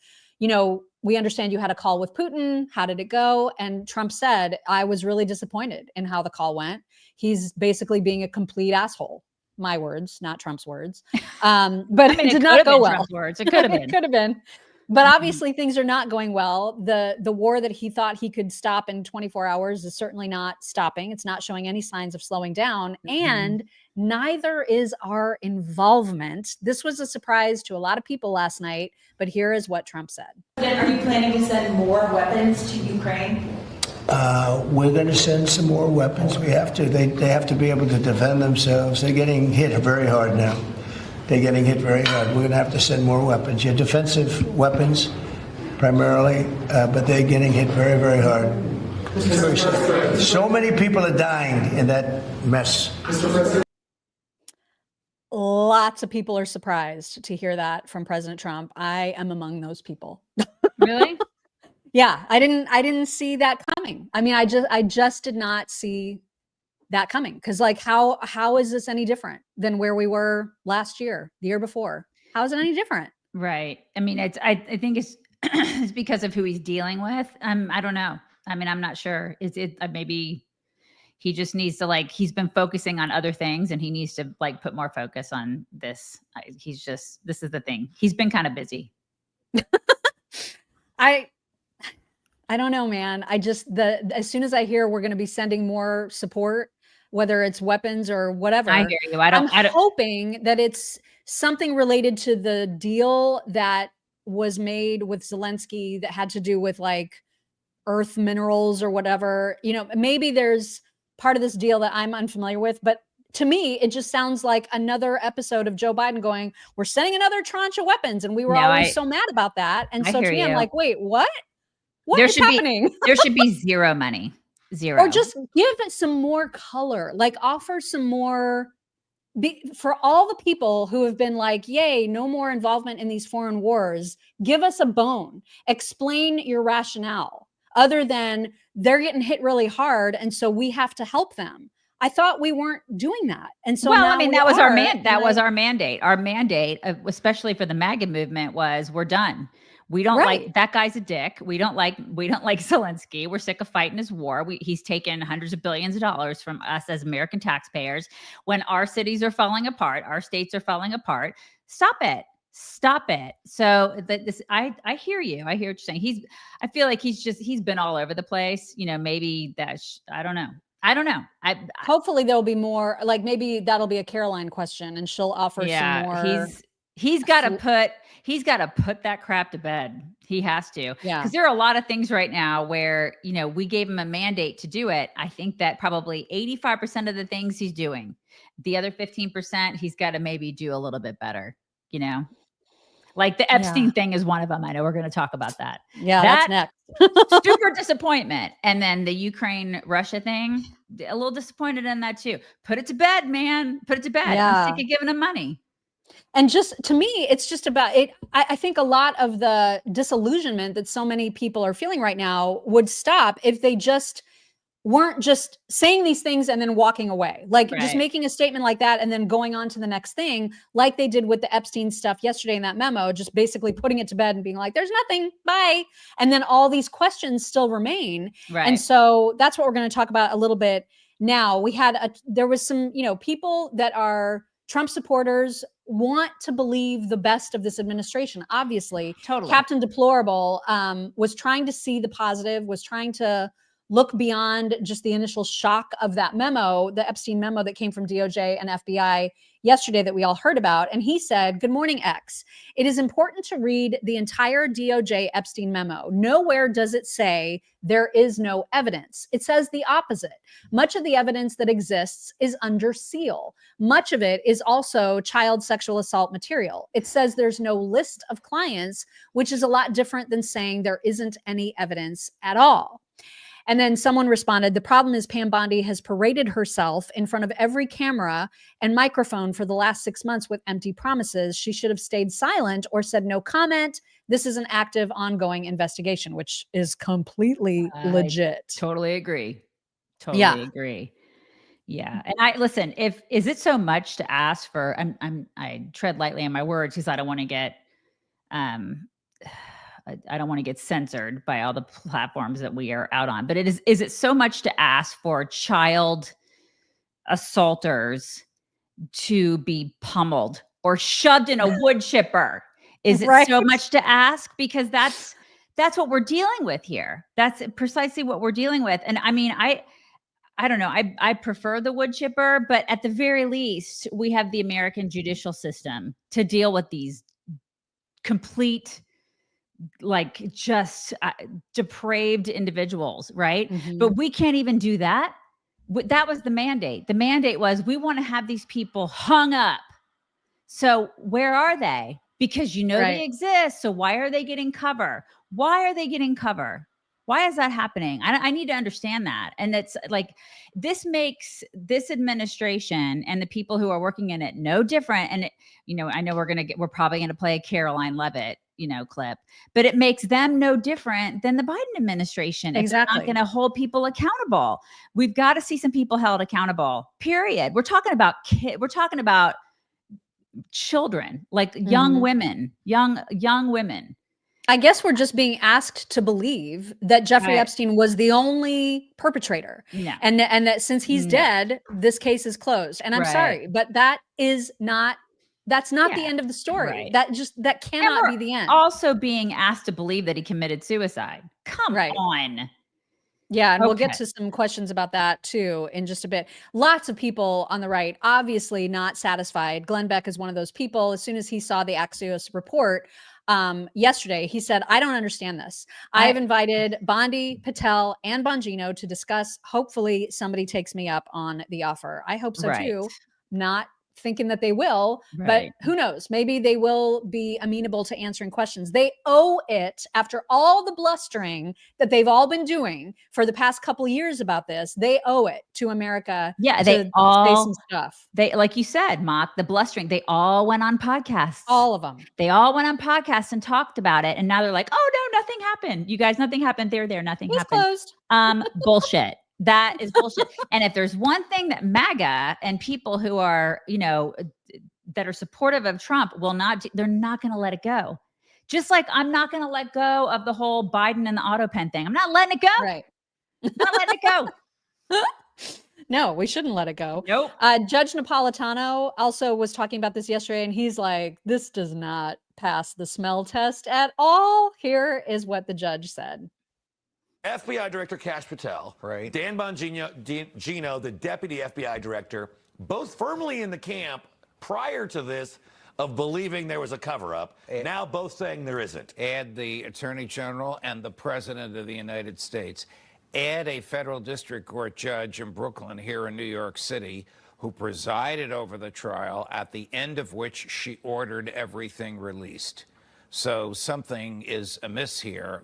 we understand you had a call with Putin. How did it go? And Trump said, I was really disappointed in how the call went. He's basically being a complete asshole. My words, not Trump's words. But it did not go well. Trump's words. It could have been. It could have been. But obviously things are not going well. The war that he thought he could stop in 24 hours is certainly not stopping. It's not showing any signs of slowing down. And neither is our involvement. This was a surprise to a lot of people last night, but here is what Trump said. Are you planning to send more weapons to Ukraine? We're going to send some more weapons. We have to. They have to be able to defend themselves. They're getting hit very hard now. They're getting hit very hard. We're going to have to send more weapons. Yeah, defensive weapons primarily, but they're getting hit very, very hard. So many people are dying in that mess. Lots of people are surprised to hear that from President Trump. I am among those people. Really? Yeah, I didn't see that coming. I mean, I just did not see that coming, because like how is this any different than where we were last year, the year before? How is it any different? Right. I mean, I think it's it's because of who he's dealing with. I don't know. I mean, I'm not sure. Maybe he just needs to he's been focusing on other things, and he needs to put more focus on this. This is the thing. He's been kind of busy. I don't know, man. As soon as I hear we're going to be sending more support, whether it's weapons or whatever, I hear you. I'm hoping that it's something related to the deal that was made with Zelensky that had to do with earth minerals or whatever. Maybe there's part of this deal that I'm unfamiliar with, but to me, it just sounds like another episode of Joe Biden going, we're sending another tranche of weapons. And we were always so mad about that. And so to me, I'm like, wait, what? What is happening? There should be zero money. Zero. Or just give it some more color, offer some more for all the people who have been like, yay, no more involvement in these foreign wars. Give us a bone. Explain your rationale other than they're getting hit really hard. And so we have to help them. I thought we weren't doing that. And so that was our our mandate. Our mandate, especially for the MAGA movement, was we're done. We don't like that guy's a dick. We don't like Zelensky. We're sick of fighting his war. He's taken hundreds of billions of dollars from us as American taxpayers. When our cities are falling apart, our states are falling apart. Stop it. Stop it. So I hear you. I hear what you're saying. I feel like he's been all over the place. Maybe I don't know. Hopefully there'll be more, maybe that'll be a Caroline question and she'll offer some more. He's got to put that crap to bed. He has to. Yeah. Because there are a lot of things right now where, we gave him a mandate to do it. I think that probably 85% of the things he's doing, the other 15%, he's got to maybe do a little bit better, Like the Epstein thing is one of them. I know we're going to talk about that. Yeah, that's next. Super disappointment. And then the Ukraine-Russia thing, a little disappointed in that too. Put it to bed, man. Put it to bed. Yeah. I'm sick of giving him money. And just to me, it's just about it. I think a lot of the disillusionment that so many people are feeling right now would stop if they just weren't just saying these things and then walking away, like just Right. making a statement like that and then going on to the next thing, like they did with the Epstein stuff yesterday in that memo, just basically putting it to bed and being like, there's nothing, bye. And then all these questions still remain. Right. And so that's what we're going to talk about a little bit now. There was some, people that are Trump supporters want to believe the best of this administration. Obviously, Totally. Captain Deplorable was trying to see the positive, was trying to look beyond just the initial shock of that memo, the Epstein memo that came from DOJ and FBI yesterday that we all heard about. And he said, "Good morning, X. It is important to read the entire DOJ Epstein memo. Nowhere does it say there is no evidence. It says the opposite. Much of the evidence that exists is under seal. Much of it is also child sexual assault material. It says there's no list of clients, which is a lot different than saying there isn't any evidence at all." And then someone responded, "The problem is Pam Bondi has paraded herself in front of every camera and microphone for the last 6 months with empty promises. She should have stayed silent or said no comment. This is an active, ongoing investigation," which is completely legit. Totally agree. Totally agree. Yeah. And is it so much to ask for, I tread lightly on my words because I don't want to get, I don't want to get censored by all the platforms that we are out on, but is it so much to ask for child assaulters to be pummeled or shoved in a wood chipper? Is it so much to ask? Because that's what we're dealing with here. That's precisely what we're dealing with. And I mean, I don't know. I prefer the wood chipper, but at the very least, we have the American judicial system to deal with these complete, just depraved individuals, right? Mm-hmm. But we can't even do that. That was the mandate. The mandate was we want to have these people hung up. So where are they? Because they exist. So why are they getting cover? Why are they getting cover? Why is that happening? I need to understand that. And it's like, this makes this administration and the people who are working in it no different. And I know we're probably going to play a Karoline Leavitt, clip, but it makes them no different than the Biden administration. Exactly. It's not going to hold people accountable. We've got to see some people held accountable, period. We're talking about we're talking about children, like young women, young women. I guess we're just being asked to believe that Jeffrey Epstein was the only perpetrator. Yeah. And that since he's dead, this case is closed. And I'm sorry, but that's not the end of the story. Right. That cannot be the end. Also being asked to believe that he committed suicide. Come on. Yeah, and we'll get to some questions about that too in just a bit. Lots of people on the right, obviously not satisfied. Glenn Beck is one of those people. As soon as he saw the Axios report yesterday, he said, "I don't understand this. I have invited Bondi, Patel, and Bongino to discuss. Hopefully somebody takes me up on the offer." I hope so too. Not thinking that they will, but who knows? Maybe they will be amenable to answering questions. They owe it, after all the blustering that they've all been doing for the past couple of years about this, they owe it to America. Yeah, to they all say some stuff. They, like you said, Mock, the blustering, they all went on podcasts. All of them. They all went on podcasts and talked about it. And now they're like, "Oh no, nothing happened. You guys, nothing happened. They're there, nothing happened." Closed. Bullshit. That is bullshit. And if there's one thing that MAGA and people who are, that are supportive of Trump they're not going to let it go. Just like I'm not going to let go of the whole Biden and the auto pen thing. I'm not letting it go. Right. Not letting it go. No, we shouldn't let it go. Nope. Judge Napolitano also was talking about this yesterday, and he's like, "This does not pass the smell test at all." Here is what the judge said. FBI Director Kash Patel, Dan Bongino, the Deputy FBI Director, both firmly in the camp prior to this of believing there was a cover-up, now both saying there isn't. Add the Attorney General and the President of the United States. Add a federal district court judge in Brooklyn here in New York City who presided over the trial, at the end of which she ordered everything released. So something is amiss here.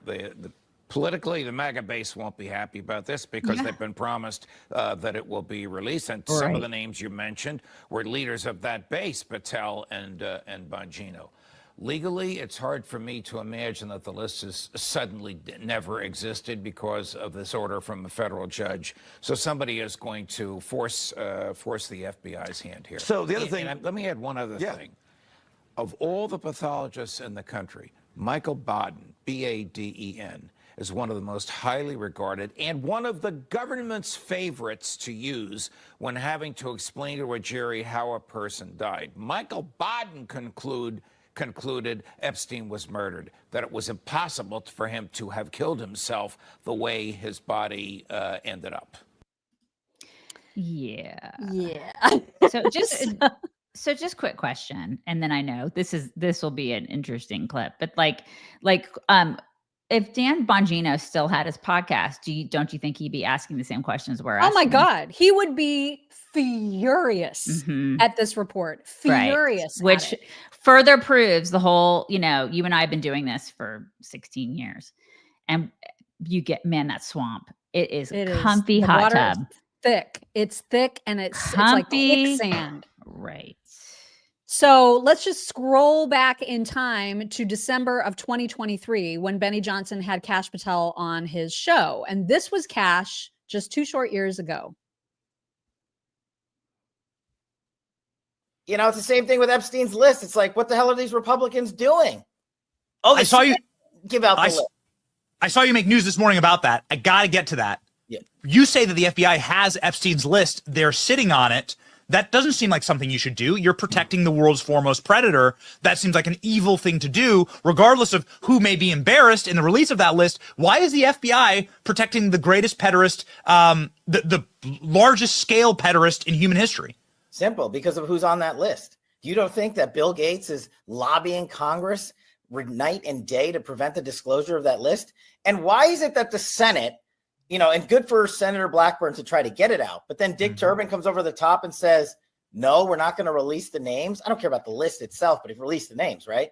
Politically, the MAGA base won't be happy about this because they've been promised that it will be released. And some of the names you mentioned were leaders of that base, Patel and Bongino. Legally, it's hard for me to imagine that the list has suddenly never existed because of this order from a federal judge. So somebody is going to force the FBI's hand here. So the other thing, let me add one other thing. Of all the pathologists in the country, Michael Baden, B-A-D-E-N, is one of the most highly regarded and one of the government's favorites to use when having to explain to a jury how a person died. Michael Baden concluded Epstein was murdered, that it was impossible for him to have killed himself the way his body ended up. Yeah. Yeah. So just quick question, and then I know this will be an interesting clip, but if Dan Bongino still had his podcast, don't you think he'd be asking the same questions we're asking? Oh my God, he would be furious at this report. Furious, right. Which further proves the whole. You and I have been doing this for 16 years, and you get that swamp. It is comfy hot tub. Thick. It's thick, and it's like quicksand. Right. So let's just scroll back in time to December of 2023 when Benny Johnson had Kash Patel on his show. And this was Kash just 2 short years ago. It's the same thing with Epstein's list. It's like, what the hell are these Republicans doing? Oh, I saw you give out the list. I saw you make news this morning about that. I got to get to that. Yeah. You say that the FBI has Epstein's list. They're sitting on it. That doesn't seem like something you should do. You're protecting the world's foremost predator. That seems like an evil thing to do, regardless of who may be embarrassed in the release of that list. Why is the FBI protecting the greatest pederast, the largest scale pederast in human history? Simple, because of who's on that list. You don't think that Bill Gates is lobbying Congress night and day to prevent the disclosure of that list? And why is it that the Senate, and good for Senator Blackburn to try to get it out, but then Dick Durbin comes over the top and says, no, we're not going to release the names. I don't care about the list itself, but if you release the names, right?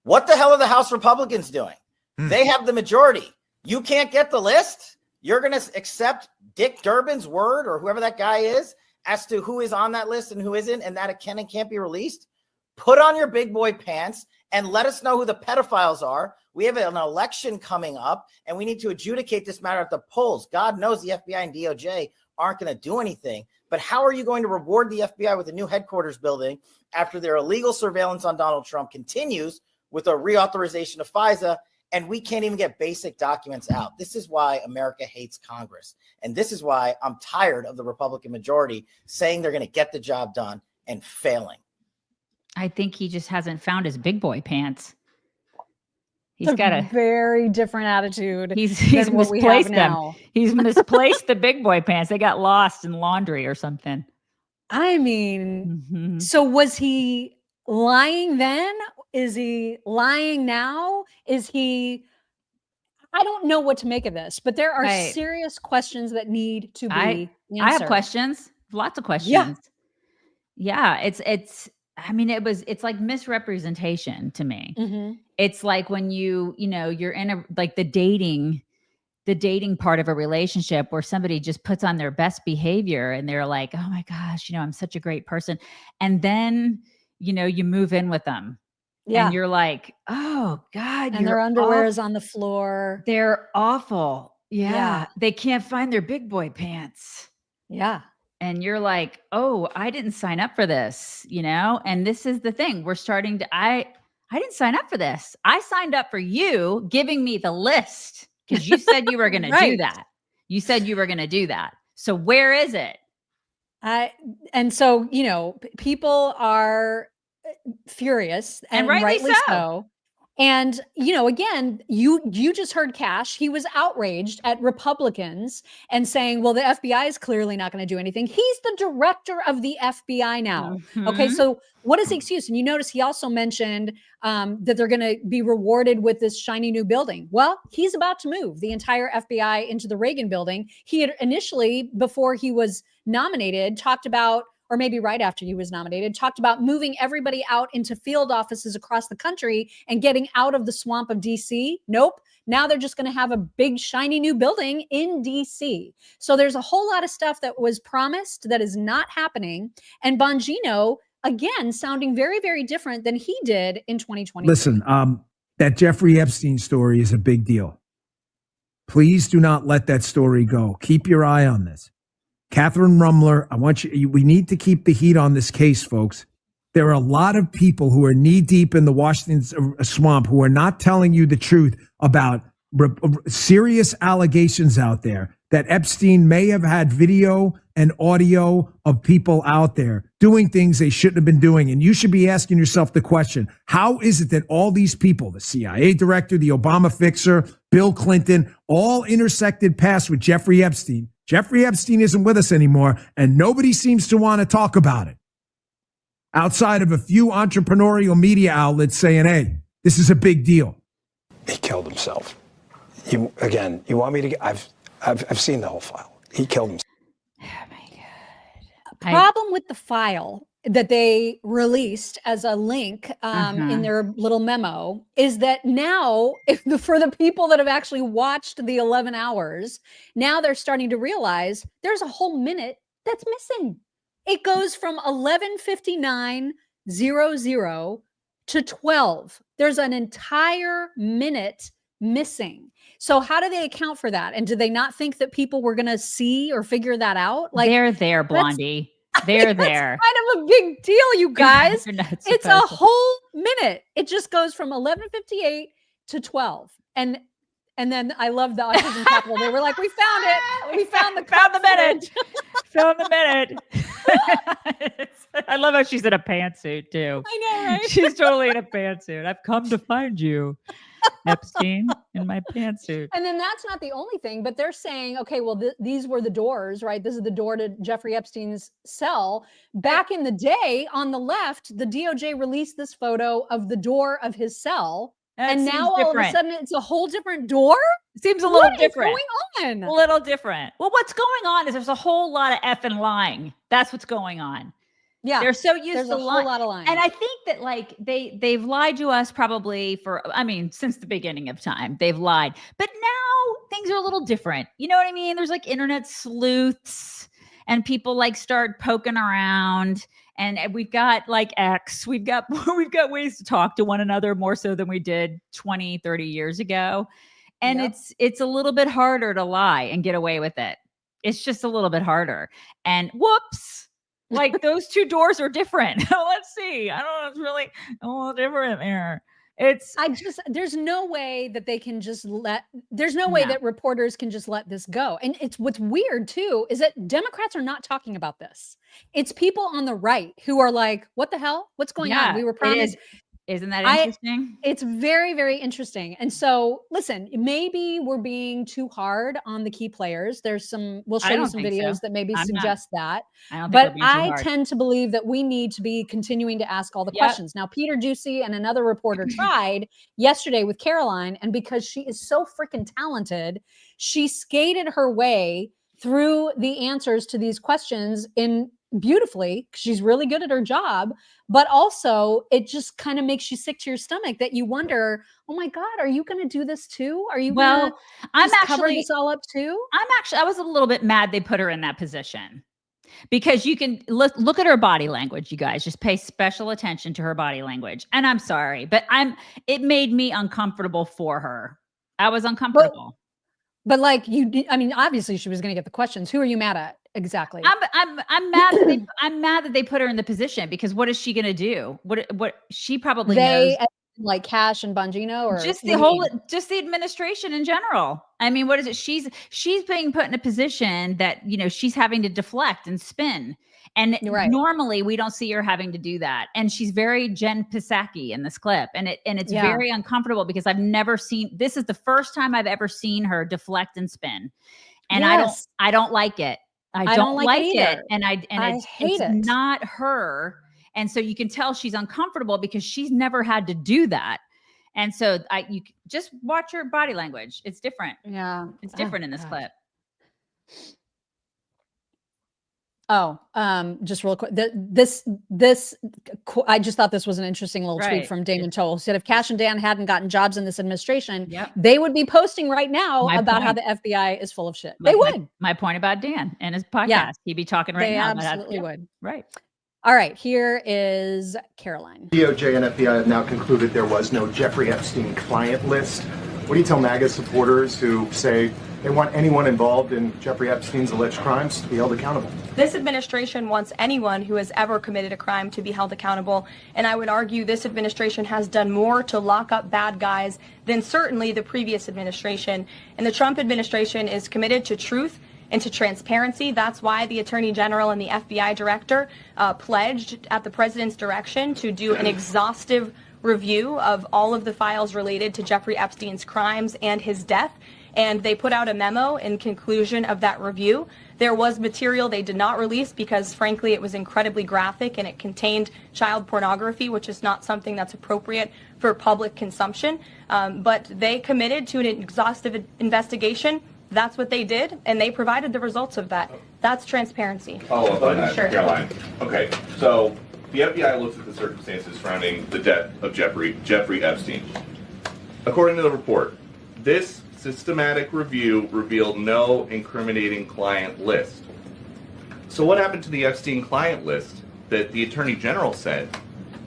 What the hell are the House Republicans doing? They have the majority. You can't get the list? You're going to accept Dick Durbin's word or whoever that guy is as to who is on that list and who isn't, and that it can and can't be released? Put on your big boy pants and let us know who the pedophiles are. We have an election coming up, and we need to adjudicate this matter at the polls. God knows the FBI and DOJ aren't going to do anything. But how are you going to reward the FBI with a new headquarters building after their illegal surveillance on Donald Trump continues with a reauthorization of FISA, and we can't even get basic documents out? This is why America hates Congress. And this is why I'm tired of the Republican majority saying they're going to get the job done and failing. I think he just hasn't found his big boy pants. He's got a very different attitude. He's misplaced them. He's misplaced the big boy pants. They got lost in laundry or something. I mean, so was he lying then? Is he lying now? I don't know what to make of this, but there are serious questions that need to be answered. I have questions, lots of questions. Yeah, it's like misrepresentation to me. It's like when you're in the dating part of a relationship where somebody just puts on their best behavior and they're like, oh my gosh, I'm such a great person. And then, you move in with them. Yeah. And you're like, oh God. And their underwear is on the floor. They're awful. Yeah. They can't find their big boy pants. Yeah. And you're like, oh, I didn't sign up for this, And this is the thing. We're starting to, I didn't sign up for this. I signed up for you giving me the list because you said you were going to do that. You said you were going to do that. So where is it? And so, people are furious and rightly so. And, again, you just heard Kash. He was outraged at Republicans and saying, well, the FBI is clearly not going to do anything. He's the director of the FBI now. Okay, so what is the excuse? And you notice he also mentioned that they're going to be rewarded with this shiny new building. Well, he's about to move the entire FBI into the Reagan building. He had initially, before he was nominated, talked about, or maybe right after he was nominated, talked about moving everybody out into field offices across the country and getting out of the swamp of DC. Nope. Now they're just going to have a big, shiny new building in DC. So there's a whole lot of stuff that was promised that is not happening. And Bongino again, sounding very, very different than he did in 2020. Listen, that Jeffrey Epstein story is a big deal. Please do not let that story go. Keep your eye on this. Catherine Rumler, we need to keep the heat on this case, folks. There are a lot of people who are knee deep in the Washington swamp who are not telling you the truth about serious allegations out there that Epstein may have had video and audio of people out there doing things they shouldn't have been doing. And you should be asking yourself the question, how is it that all these people, the CIA director, the Obama fixer, Bill Clinton, all intersected paths with Jeffrey Epstein? Jeffrey Epstein isn't with us anymore, and nobody seems to want to talk about it. Outside of a few entrepreneurial media outlets saying, hey, this is a big deal. He killed himself. You want me to? I've seen the whole file. He killed himself. Problem with the file that they released as a link in their little memo is that now, for the people that have actually watched the 11 hours, now they're starting to realize there's a whole minute that's missing. It goes from 11:59:00 to 12. There's an entire minute missing. So how do they account for that? And do they not think that people were going to see or figure that out? Like, they're there, Blondie. They're there. Kind of a big deal, you guys. It's a to. whole minute. It just goes from 11:58 to 12. And then I love the autism couple. They were like, we found it. We found the minute. Found the minute. I love how she's in a pantsuit too. I know, right? She's totally in a pantsuit. I've come to find you, Epstein, in my pantsuit. And then that's not the only thing, but they're saying, okay, well, these were the doors, right? This is the door to Jeffrey Epstein's cell. Back in the day, on the left, the DOJ released this photo of the door of his cell. And now all of a sudden it's a whole different door? Seems a little different. What is going on? A little different. Well, what's going on is there's a whole lot of effing lying. That's what's going on. Yeah. They're so used There's to a whole lot of lying. And I think that like they've lied to us probably since the beginning of time. They've lied. But now things are a little different. You know what I mean? There's like internet sleuths and people like start poking around. And we've got like X, we've got ways to talk to one another more so than we did 20, 30 years ago. And it's a little bit harder to lie and get away with it. It's just a little bit harder. And whoops, like those two doors are different. Let's see. I don't know. It's really a little different there. There's no way that they can just there's no way that reporters can just let this go. And what's weird too, is that Democrats are not talking about this. It's people on the right who are like, what the hell? What's going on? We were promised. Isn't that interesting? It's very, very interesting. And so listen, maybe we're being too hard on the key players. We'll show you some videos that maybe suggest that. But I tend to believe that we need to be continuing to ask all the questions. Now, Peter Ducey and another reporter tried yesterday with Karoline, and because she is so freaking talented, she skated her way through the answers to these questions beautifully. She's really good at her job, but also it just kind of makes you sick to your stomach that you wonder, oh my God, are you going to do this too? Are you going to cover this all up too? I was a little bit mad they put her in that position because you can look at her body language. You guys just pay special attention to her body language. And I'm sorry, but it made me uncomfortable for her. I was uncomfortable. But like obviously she was going to get the questions. Who are you mad at? Exactly. I'm mad that I'm mad that they put her in the position because what is she going to do? What she probably knows. Like Kash and Bongino, or just the administration in general. I mean, what is it? She's being put in a position that, she's having to deflect and spin. And normally we don't see her having to do that. And she's very Jen Psaki in this clip. And it's very uncomfortable because I've never seen, this is the first time I've ever seen her deflect and spin. And I don't like it. I don't like it. And it's not her. And so you can tell she's uncomfortable because she's never had to do that. And so you just watch her body language. It's different. Yeah. It's different in this clip. Oh, just real quick. I just thought this was an interesting little tweet from Damon Toll. Who said if Kash and Dan hadn't gotten jobs in this administration, they would be posting right now about how the FBI is full of shit. They would. My point about Dan and his podcast. He'd be talking right now. They absolutely would. Right. All right, here is Karoline. DOJ and FBI have now concluded there was no Jeffrey Epstein client list. What do you tell MAGA supporters who say they want anyone involved in Jeffrey Epstein's alleged crimes to be held accountable? This administration wants anyone who has ever committed a crime to be held accountable, and I would argue this administration has done more to lock up bad guys than certainly the previous administration. And the Trump administration is committed to truth and to transparency. That's why the Attorney General and the FBI Director pledged at the President's direction to do an exhaustive review of all of the files related to Jeffrey Epstein's crimes and his death. And they put out a memo in conclusion of that review. There was material they did not release because, frankly, it was incredibly graphic and it contained child pornography, which is not something that's appropriate for public consumption. But they committed to an exhaustive investigation. That's what they did, and they provided the results of that. That's transparency. Follow up on that, Sure. Caroline. Okay, so the FBI looks at the circumstances surrounding the death of Jeffrey Epstein. According to the report, this systematic review revealed no incriminating client list. So what happened to the Epstein client list that the Attorney General said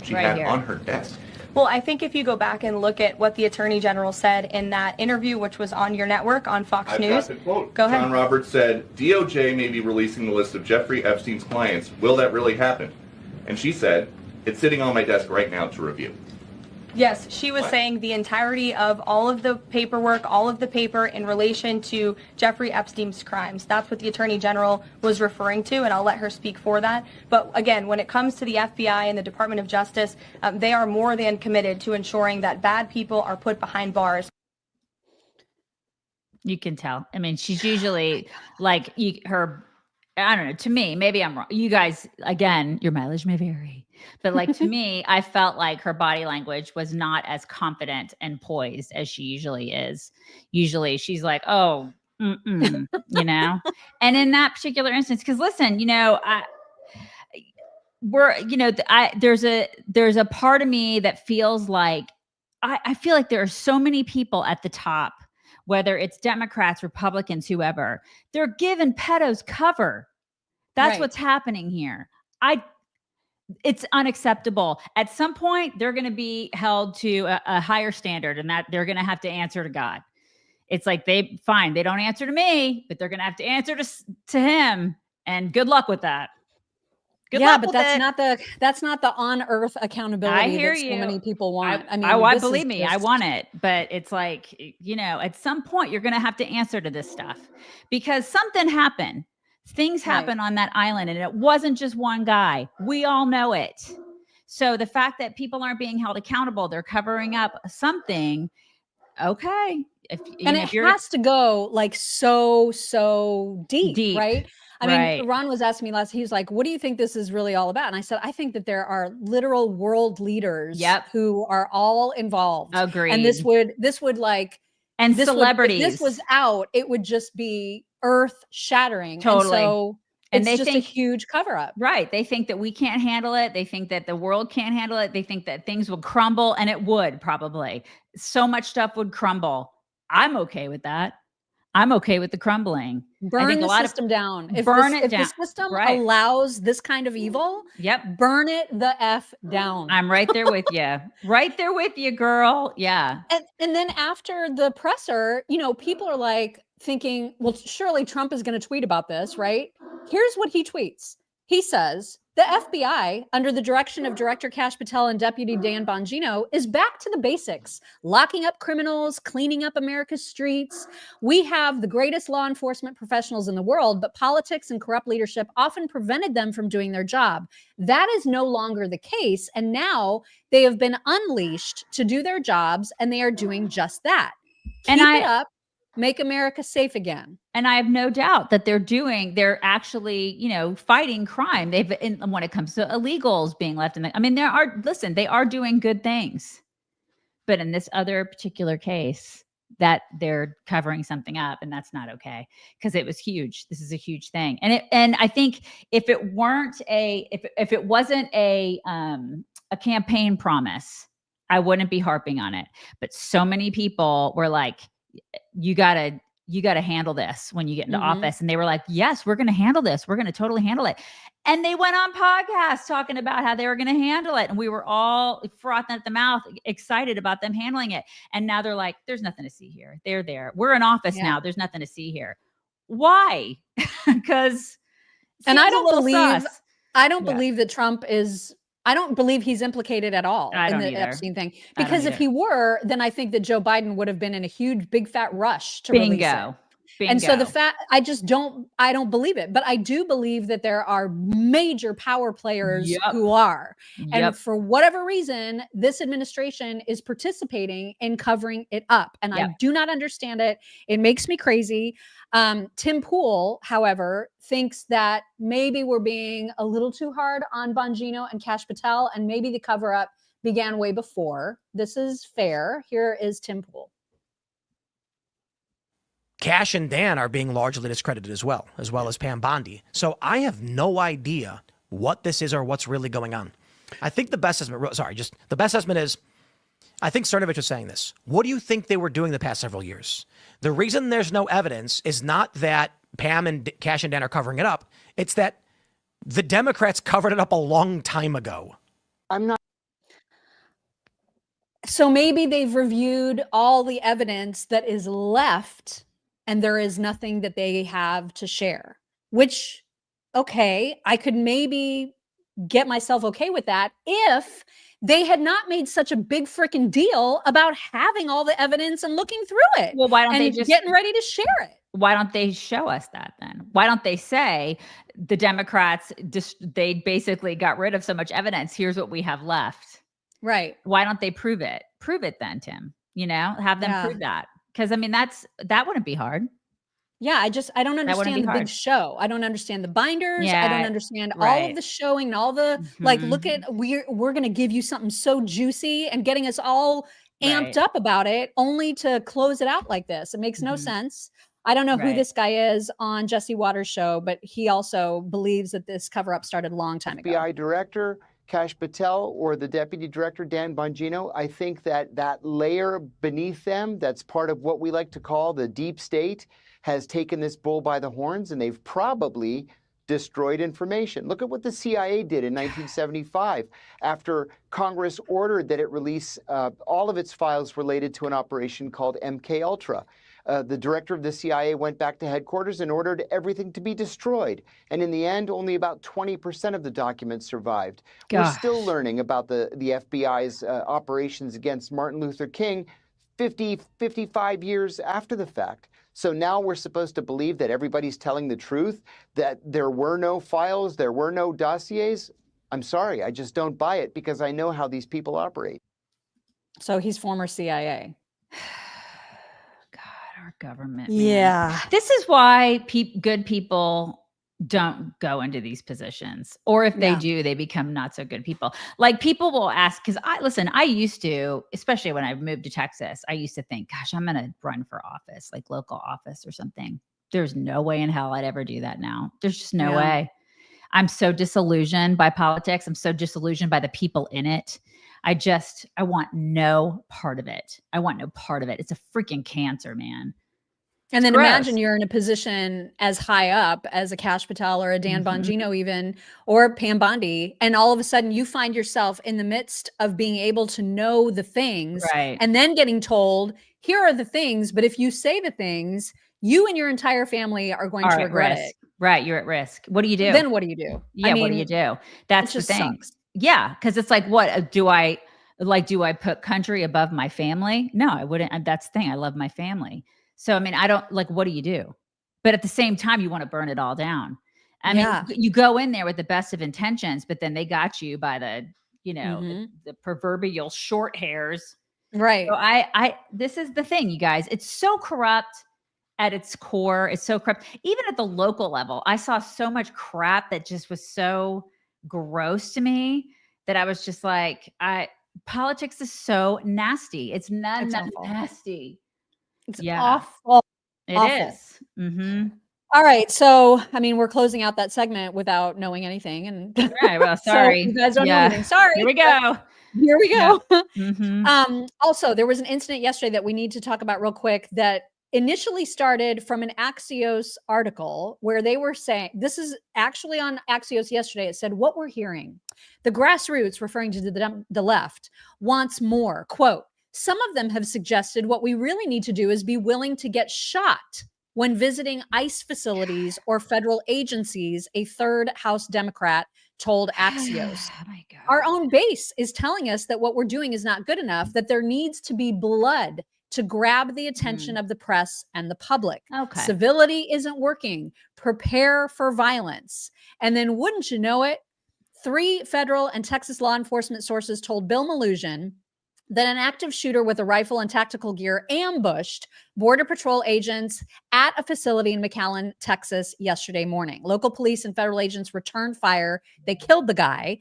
she Right had here. on her desk? Well, I think if you go back and look at what the Attorney General said in that interview, which was on your network on Fox I've News. got the quote. Go ahead. John Roberts said, DOJ may be releasing the list of Jeffrey Epstein's clients. Will that really happen? And she said, it's sitting on my desk right now to review. Yes, she was saying the entirety of all of the paperwork, all of the paper in relation to Jeffrey Epstein's crimes. That's what the Attorney General was referring to, and I'll let her speak for that. But again, when it comes to the FBI and the Department of Justice, they are more than committed to ensuring that bad people are put behind bars. You can tell. I mean, she's usually like her, I don't know, to me, maybe I'm wrong. You guys, again, your mileage may vary. But like to me, I felt like her body language was not as confident and poised as she usually is. Usually she's like, oh, you know? And in that particular instance, because listen, you know, there's a part of me that feels like, I feel like there are so many people at the top, whether it's Democrats, Republicans, whoever, they're giving pedos cover. That's Right. what's happening here. It's unacceptable. At some point, they're going to be held to a higher standard, and that they're going to have to answer to God. It's like they don't answer to me, but they're going to have to answer to him. And good luck with that. Good luck but with that's not the on earth accountability I hear that so you. many people want. I mean, I this is believe me, I just- want it, but it's like, you know, at some point you're going to have to answer to this stuff because something happened. Things happen on that island, and it wasn't just one guy. We all know it. So the fact that people aren't being held accountable, they're covering up something. Okay. If it has to go like so deep, right? I mean, Ron was asking me last, he was like, what do you think this is really all about? And I said, I think that there are literal world leaders who are all involved. Agreed. And this would like, and celebrities. If this was out, it would just be earth shattering. Totally. And so and it's they just think, a huge cover up. Right. They think that we can't handle it. They think that the world can't handle it. They think that things will crumble, and it would probably. So much stuff would crumble. I'm okay with that. I'm okay with the crumbling. Burn the system down. If the system allows this kind of evil, burn it the F down. I'm right there with you. Right there with you, girl. Yeah. And then after the presser, you know, people are like thinking, well, surely Trump is going to tweet about this, right? Here's what he tweets. He says, the FBI, under the direction of Director Kash Patel and Deputy Dan Bongino, is back to the basics, locking up criminals, cleaning up America's streets. We have the greatest law enforcement professionals in the world, but politics and corrupt leadership often prevented them from doing their job. That is no longer the case, and now they have been unleashed to do their jobs, and they are doing just that. Keep it up. Make America safe again. And I have no doubt that they're actually, you know, fighting crime. When it comes to illegals being left in they are doing good things. But in this other particular case, that they're covering something up, and that's not okay because it was huge. This is a huge thing. And I think if it wasn't a campaign promise, I wouldn't be harping on it. But so many people were like, you gotta handle this when you get into office. And they were like, yes, we're going to handle this. We're going to totally handle it. And they went on podcasts talking about how they were going to handle it. And we were all frothing at the mouth, excited about them handling it. And now they're like, there's nothing to see here. They're there. We're in office now. There's nothing to see here. Why? Because and I don't believe that Trump is, I don't believe he's implicated at all in the Epstein thing. Because if he were, then I think that Joe Biden would have been in a huge, big fat rush to release it. And so I don't believe it, but I do believe that there are major power players who are. And for whatever reason, this administration is participating in covering it up. And I do not understand it. It makes me crazy. Tim Pool, however, thinks that maybe we're being a little too hard on Bongino and Kash Patel, and maybe the cover up began way before. This is fair. Here is Tim Pool. Kash and Dan are being largely discredited as well as Pam Bondi. So I have no idea what this is or what's really going on. I think the best estimate, the best estimate is, I think Cernovich was saying this. What do you think they were doing the past several years? The reason there's no evidence is not that Pam and Kash and Dan are covering it up. It's that the Democrats covered it up a long time ago. So maybe they've reviewed all the evidence that is left and there is nothing that they have to share, which, okay, I could maybe get myself okay with that if they had not made such a big freaking deal about having all the evidence and looking through it. Well, why don't they just getting ready to share it? Why don't they show us that then? Why don't they say the Democrats they basically got rid of so much evidence? Here's what we have left. Right. Why don't they prove it? Prove it then, Tim. Have them prove that. Because I mean, that wouldn't be hard. Yeah, I don't understand the big show. I don't understand the binders. I don't understand all of the showing and all the like. Look at we're going to give you something so juicy and getting us all amped up about it, only to close it out like this. It makes no sense. I don't know who this guy is on Jesse Waters' show, but he also believes that this cover up started a long time ago. FBI director Kash Patel or the deputy director Dan Bongino, I think that layer beneath them, that's part of what we like to call the deep state, has taken this bull by the horns, and they've probably destroyed information. Look at what the CIA did in 1975 after Congress ordered that it release all of its files related to an operation called MK Ultra. The director of the CIA went back to headquarters and ordered everything to be destroyed. And in the end, only about 20% of the documents survived. We're still learning about the FBI's operations against Martin Luther King 55 years after the fact. So now we're supposed to believe that everybody's telling the truth, that there were no files, there were no dossiers. I'm sorry, I just don't buy it because I know how these people operate. So he's former CIA. Our government. Yeah. Man. This is why good people don't go into these positions. Or if they do, they become not so good people. Like people will ask, because I used to, especially when I moved to Texas, I used to think, gosh, I'm going to run for office, like local office or something. There's no way in hell I'd ever do that now. There's just no way. I'm so disillusioned by politics. I'm so disillusioned by the people in it. I want no part of it. I want no part of it. It's a freaking cancer, man. And then imagine you're in a position as high up as a Kash Patel or a Dan Bongino even, or Pam Bondi. And all of a sudden you find yourself in the midst of being able to know the things and then getting told, here are the things. But if you say the things, you and your entire family are going to regret it. Right. You're at risk. What do you do? Then what do you do? Yeah. What do you do? That's the thing. Sucks. Yeah. Cause it's like, what do I put country above my family? No, I wouldn't. That's the thing. I love my family. So, I mean, I don't like, what do you do? But at the same time, you want to burn it all down. I mean, you go in there with the best of intentions, but then they got you by the, the proverbial short hairs. Right. So this is the thing, you guys, it's so corrupt at its core. It's so corrupt. Even at the local level, I saw so much crap that just was so gross to me that I was just like, politics is so nasty. It's nasty. It's awful. It is. Mm-hmm. All right. So, I mean, we're closing out that segment without knowing anything. And well, sorry. So you guys don't know anything. Sorry. Here we go. Here we go. Yeah. Mm-hmm. Also, there was an incident yesterday that we need to talk about real quick that initially started from an Axios article where they were saying, this is actually on Axios yesterday. It said, what we're hearing, the grassroots, referring to the left, wants more. Quote, some of them have suggested what we really need to do is be willing to get shot when visiting ICE facilities or federal agencies, a third House Democrat told Axios. Oh my God. Our own base is telling us that what we're doing is not good enough, that there needs to be blood to grab the attention of the press and the public. Okay. Civility isn't working. Prepare for violence. And then wouldn't you know it, 3 federal and Texas law enforcement sources told Bill Maloogian that an active shooter with a rifle and tactical gear ambushed Border Patrol agents at a facility in McAllen, Texas yesterday morning. Local police and federal agents returned fire. They killed the guy.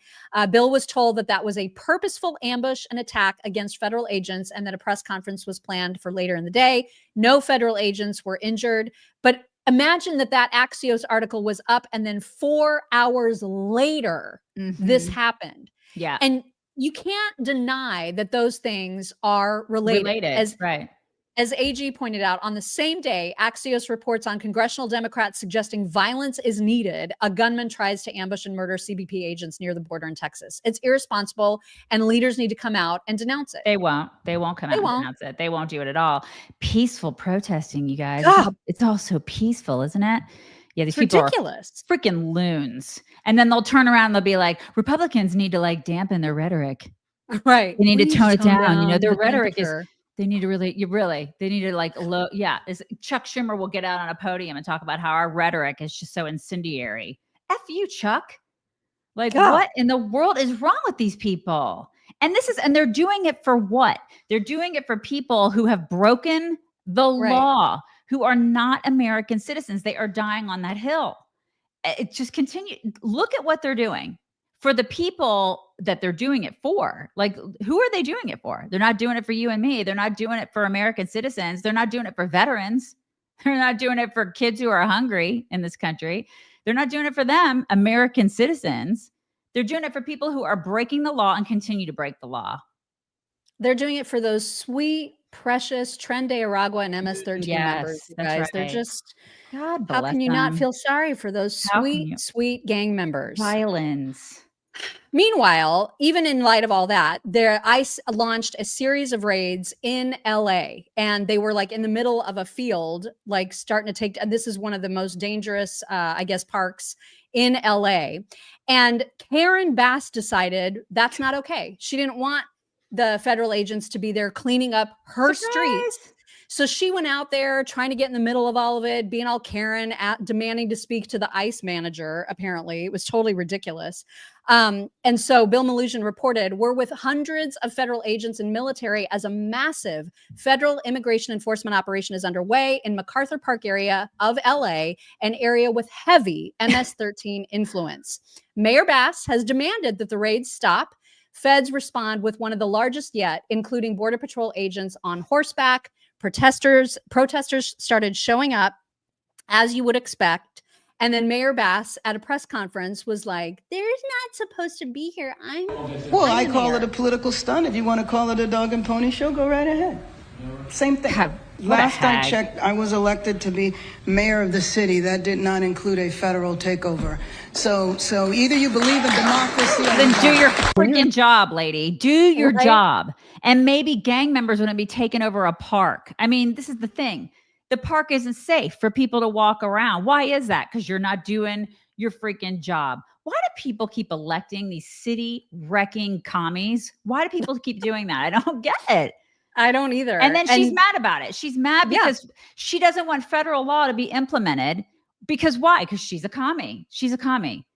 Bill was told that that was a purposeful ambush and attack against federal agents and that a press conference was planned for later in the day. No federal agents were injured. But imagine that Axios article was up and then 4 hours later, this happened. Yeah. And you can't deny that those things are related. As AG pointed out, on the same day, Axios reports on congressional Democrats suggesting violence is needed. A gunman tries to ambush and murder CBP agents near the border in Texas. It's irresponsible, and leaders need to come out and denounce it. They won't. They won't come out and denounce it. They won't do it at all. Peaceful protesting, you guys. It's all so peaceful, isn't it? Yeah, these people ridiculous. Are freaking loons. And then they'll turn around and they'll be like, Republicans need to like dampen their rhetoric. Right. They need to tone it down. You know, their the rhetoric temperature. is, they need to really, they need to like, Chuck Schumer will get out on a podium and talk about how our rhetoric is just so incendiary. F you, Chuck. Like, what in the world is wrong with these people? And they're doing it for what? They're doing it for people who have broken the law, who are not American citizens. They are dying on that hill. It just continue. Look at what they're doing for the people that they're doing it for. Like, who are they doing it for? They're not doing it for you and me. They're not doing it for American citizens. They're not doing it for veterans. They're not doing it for kids who are hungry in this country. They're not doing it for them, American citizens. They're doing it for people who are breaking the law and continue to break the law. They're doing it for those sweet, precious Tren de Aragua and MS-13 members, you guys. Right. They're just, God how can you not feel sorry for those sweet gang members? Violence. Meanwhile, even in light of all that, ICE launched a series of raids in LA, and they were like in the middle of a field, like starting to take, and this is one of the most dangerous, parks in LA. And Karen Bass decided that's not okay. She didn't want the federal agents to be there cleaning up her streets. So she went out there trying to get in the middle of all of it, being all Karen, demanding to speak to the ICE manager. Apparently, it was totally ridiculous. And so Bill Maloogian reported, we're with hundreds of federal agents and military as a massive federal immigration enforcement operation is underway in MacArthur Park area of LA, an area with heavy MS-13 influence. Mayor Bass has demanded that the raids stop. Feds respond with one of the largest yet, including Border Patrol agents on horseback. Protesters started showing up, as you would expect. And then Mayor Bass at a press conference was like, there's not supposed to be here. I call it a political stunt. If you want to call it a dog and pony show, go right ahead. Same thing. Last I checked, I was elected to be mayor of the city. That did not include a federal takeover. So either you believe in democracy or then do your freaking job, lady. Do your job. And maybe gang members wouldn't be taking over a park. I mean, this is the thing. The park isn't safe for people to walk around. Why is that? Because you're not doing your freaking job. Why do people keep electing these city wrecking commies? Why do people keep doing that? I don't get it. I don't either. And then she's mad about it. She's mad because she doesn't want federal law to be implemented. Because why? Because she's a commie. She's a commie.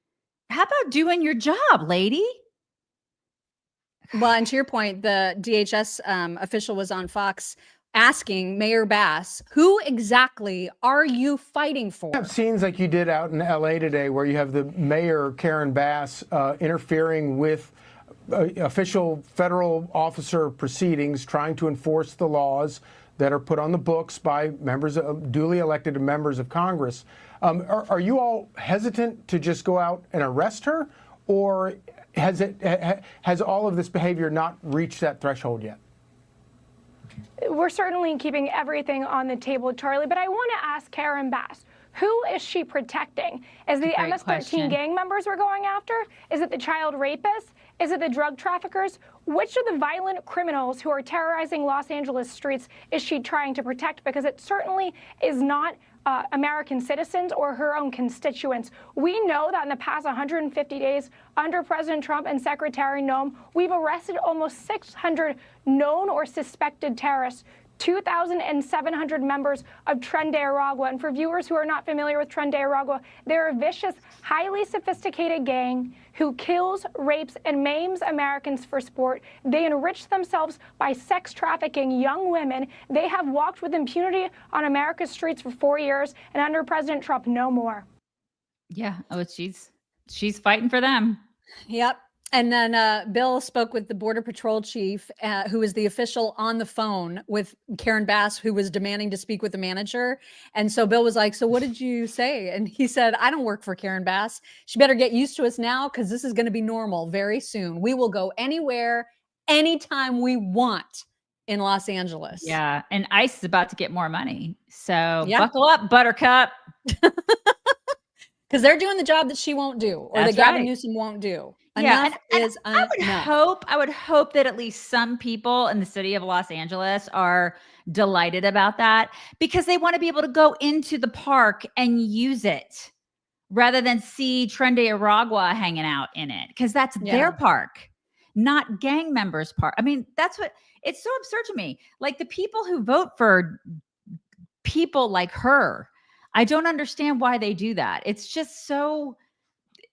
How about doing your job, lady? Well, and to your point, the DHS official was on Fox asking Mayor Bass, who exactly are you fighting for? You have scenes like you did out in LA today where you have the mayor, Karen Bass, interfering with official federal officer proceedings, trying to enforce the laws that are put on the books by duly elected members of Congress. Are you all hesitant to just go out and arrest her, or has all of this behavior not reached that threshold yet? We're certainly keeping everything on the table, Charlie, but I want to ask Karen Bass, who is she protecting? Is the MS-13 gang members we're going after? Is it the child rapists? Is it the drug traffickers? Which of the violent criminals who are terrorizing Los Angeles streets is she trying to protect? Because it certainly is not American citizens or her own constituents. We know that in the past 150 days under President Trump and Secretary Noem, we've arrested almost 600 known or suspected terrorists, 2,700 members of Tren de Aragua. And for viewers who are not familiar with Tren de Aragua, they're a vicious, highly sophisticated gang who kills, rapes, and maims Americans for sport. They enrich themselves by sex trafficking young women. They have walked with impunity on America's streets for 4 years, and under President Trump, no more. Yeah, she's fighting for them. Yep. And then Bill spoke with the Border Patrol chief, who was the official on the phone with Karen Bass, who was demanding to speak with the manager. And so Bill was like, so what did you say? And he said, I don't work for Karen Bass. She better get used to us now, because this is going to be normal very soon. We will go anywhere, anytime we want in Los Angeles. Yeah. And ICE is about to get more money. So buckle up, Buttercup. Because they're doing the job that she won't do, or that Gavin Newsom won't do. Enough is enough. I would hope that at least some people in the city of Los Angeles are delighted about that, because they want to be able to go into the park and use it rather than see Tren de Aragua hanging out in it, because that's their park, not gang members' park. I mean, that's what it's so absurd to me. Like, the people who vote for people like her, I don't understand why they do that. It's just so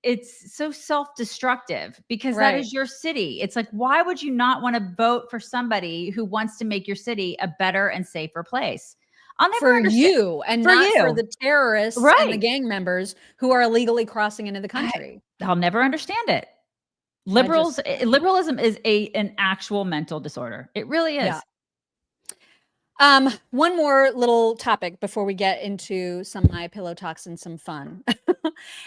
self-destructive, because that is your city. It's like, why would you not want to vote for somebody who wants to make your city a better and safer place? I'll never understand. You and for not you. for the terrorists and the gang members who are illegally crossing into the country. I'll never understand it. Liberalism is an actual mental disorder. It really is. Yeah. One more little topic before we get into some My Pillow Toks and some fun.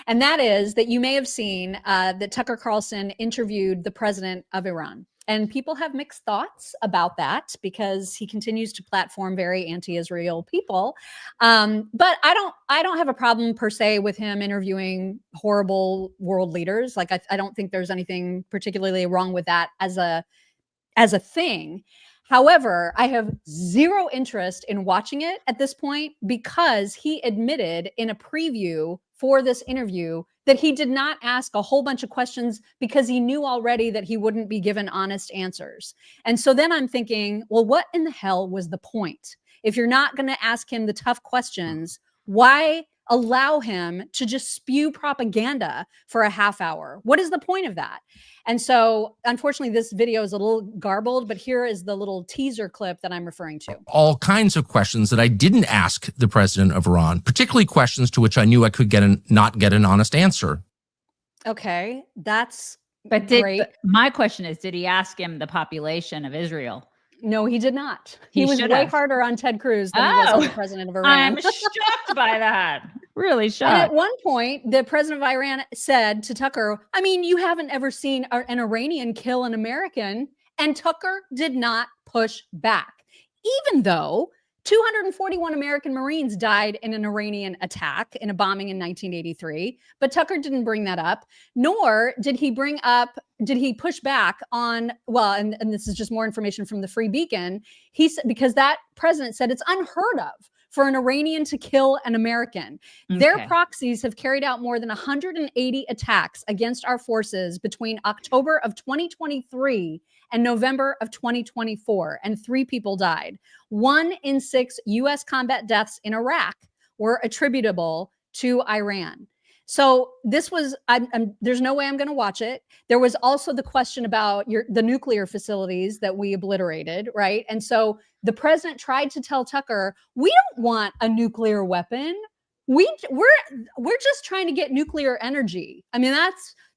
And that is that you may have seen that Tucker Carlson interviewed the president of Iran. And people have mixed thoughts about that, because he continues to platform very anti-Israel people. But I don't have a problem per se with him interviewing horrible world leaders. Like, I don't think there's anything particularly wrong with that as a thing. However, I have zero interest in watching it at this point, because he admitted in a preview for this interview that he did not ask a whole bunch of questions because he knew already that he wouldn't be given honest answers. And so then I'm thinking, well, what in the hell was the point? If you're not going to ask him the tough questions, why allow him to just spew propaganda for a half hour? What is the point of that? And so, unfortunately, this video is a little garbled, but here is the little teaser clip that I'm referring to. All kinds of questions that I didn't ask the president of Iran, particularly questions to which I knew I could not get an honest answer. Okay, that's great. My question is, did he ask him the population of Israel? No, he did not. He was way harder on Ted Cruz than he was on the president of Iran. I'm shocked by that. Really shocked. And at one point, the president of Iran said to Tucker, I mean, you haven't ever seen an Iranian kill an American. And Tucker did not push back, even though 241 American Marines died in an Iranian attack in a bombing in 1983. But Tucker didn't bring that up, nor did he push back on, well, and this is just more information from the Free Beacon. He said, because that president said it's unheard of for an Iranian to kill an American. Okay. Their proxies have carried out more than 180 attacks against our forces between October of 2023 and November of 2024, and 3 people died. 1 in 6 U.S. combat deaths in Iraq were attributable to Iran. So this was, there's no way I'm going to watch it. There was also the question about the nuclear facilities that we obliterated, right? And so the president tried to tell Tucker, we don't want a nuclear weapon. We're just trying to get nuclear energy. I mean,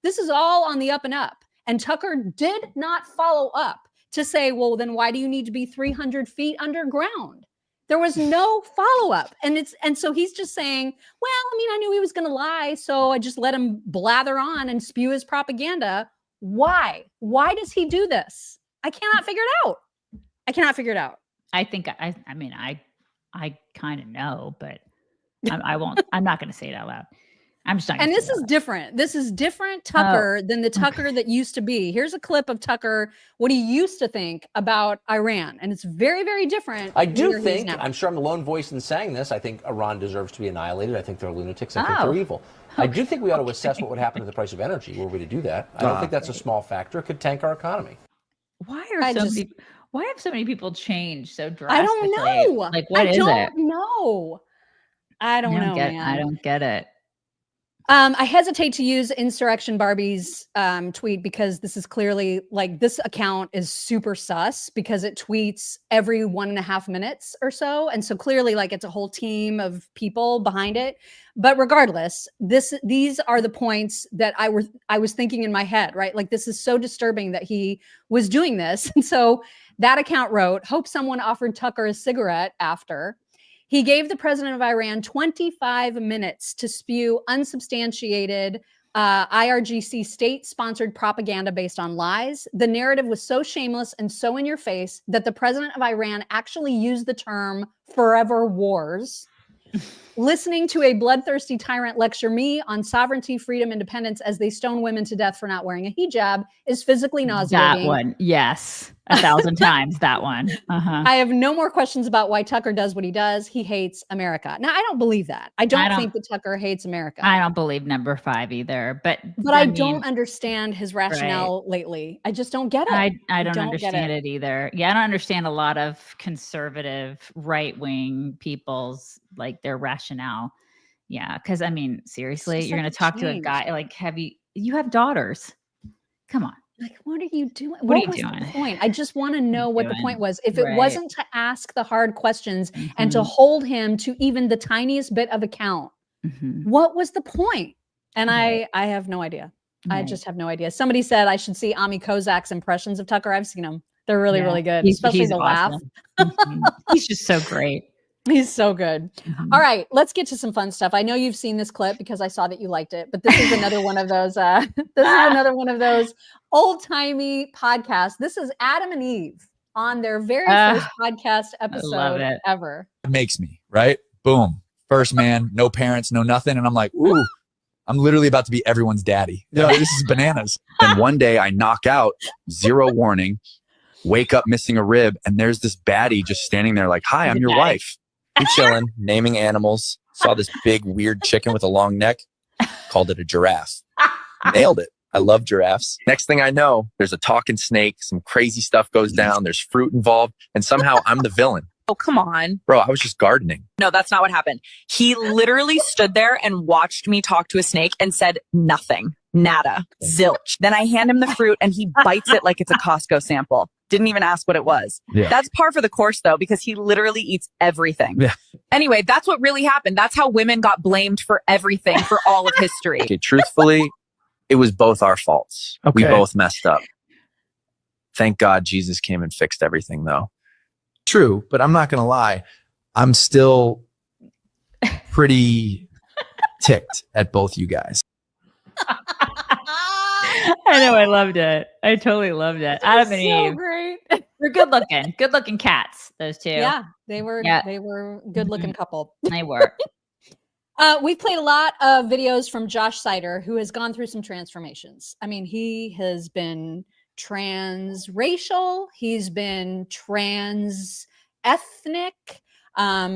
this is all on the up and up. And Tucker did not follow up to say, well, then why do you need to be 300 feet underground? There was no follow-up. And so he's just saying, well, I mean, I knew he was going to lie, so I just let him blather on and spew his propaganda. Why? Why does he do this? I cannot figure it out. think I mean I kind of know, but I won't. I'm not going to say it out loud. I'm just not. And this is different. This is different Tucker than the Tucker that used to be. Here's a clip of Tucker, what he used to think about Iran. And it's very, very different. I do think, I'm sure I'm the lone voice in saying this, I think Iran deserves to be annihilated. I think they're lunatics. I think they're evil. I do think we ought to assess what would happen to the price of energy were we to do that. I don't think that's a small factor. It could tank our economy. Why have so many people changed so drastically? I don't know. Like, what is it? I don't know. I don't know, man. I don't get it. I hesitate to use Insurrection Barbie's tweet because this is clearly like this account is super sus because it tweets every 1.5 minutes or so. And so clearly like it's a whole team of people behind it. But regardless, these are the points that I was thinking in my head, right? Like this is so disturbing that he was doing this. And so that account wrote, hope someone offered Tucker a cigarette after. He gave the president of Iran 25 minutes to spew unsubstantiated IRGC state-sponsored propaganda based on lies. The narrative was so shameless and so in your face that the president of Iran actually used the term forever wars. Listening to a bloodthirsty tyrant lecture me on sovereignty, freedom, independence as they stone women to death for not wearing a hijab is physically nauseating. That one, yes. 1,000 times that one. I have no more questions about why Tucker does what he does. He hates America. Now, I don't believe that. I don't think that Tucker hates America. I don't believe number 5 either. But I don't understand his rationale lately. I just don't get it. I don't understand it either. Yeah, I don't understand a lot of conservative right-wing people's like their rationale. Yeah, because I mean, seriously, you're going to talk to a guy like you have daughters. Come on. Like, what are you doing? What are you doing? The point? I just want to know what the point was. If it wasn't to ask the hard questions and to hold him to even the tiniest bit of account, what was the point? And I have no idea. I just have no idea. Somebody said I should see Ami Kozak's impressions of Tucker. I've seen them. They're really, really good, especially the awesome. laugh. He's just so great. He's so good. All right, let's get to some fun stuff. I know you've seen this clip because I saw that you liked it, but this is another one of those. This is another one of those old-timey podcasts. This is Adam and Eve on their very first podcast episode ever. It makes me, right? Boom. First man, no parents, no nothing. And I'm like, ooh, I'm literally about to be everyone's daddy. Yo, this is bananas. And one day I knock out, zero warning, wake up missing a rib, and there's this baddie just standing there like, hi, I'm your wife. We chilling, naming animals. Saw this big, weird chicken with a long neck. Called it a giraffe. Nailed it. I love giraffes. Next thing I know, there's a talking snake. Some crazy stuff goes down. There's fruit involved. And somehow I'm the villain. Oh, come on. Bro, I was just gardening. No, that's not what happened. He literally stood there and watched me talk to a snake and said nothing. Nada. Zilch. Then I hand him the fruit and he bites it like it's a Costco sample. Didn't even ask what it was. Yeah. That's par for the course, though, because he literally eats everything. Yeah. Anyway, that's what really happened. That's how women got blamed for everything for all of history. Okay, truthfully, it was both our faults. Okay. We both messed up. Thank God Jesus came and fixed everything, though. True, but I'm not going to lie. I'm still pretty ticked at both you guys. I know. I loved it. I totally loved it. Adam and Eve. Great. They're good looking cats. Those two. Yeah, they were good looking couple. They were. We've played a lot of videos from Josh Sider, who has gone through some transformations. I mean, he has been transracial. He's been trans ethnic.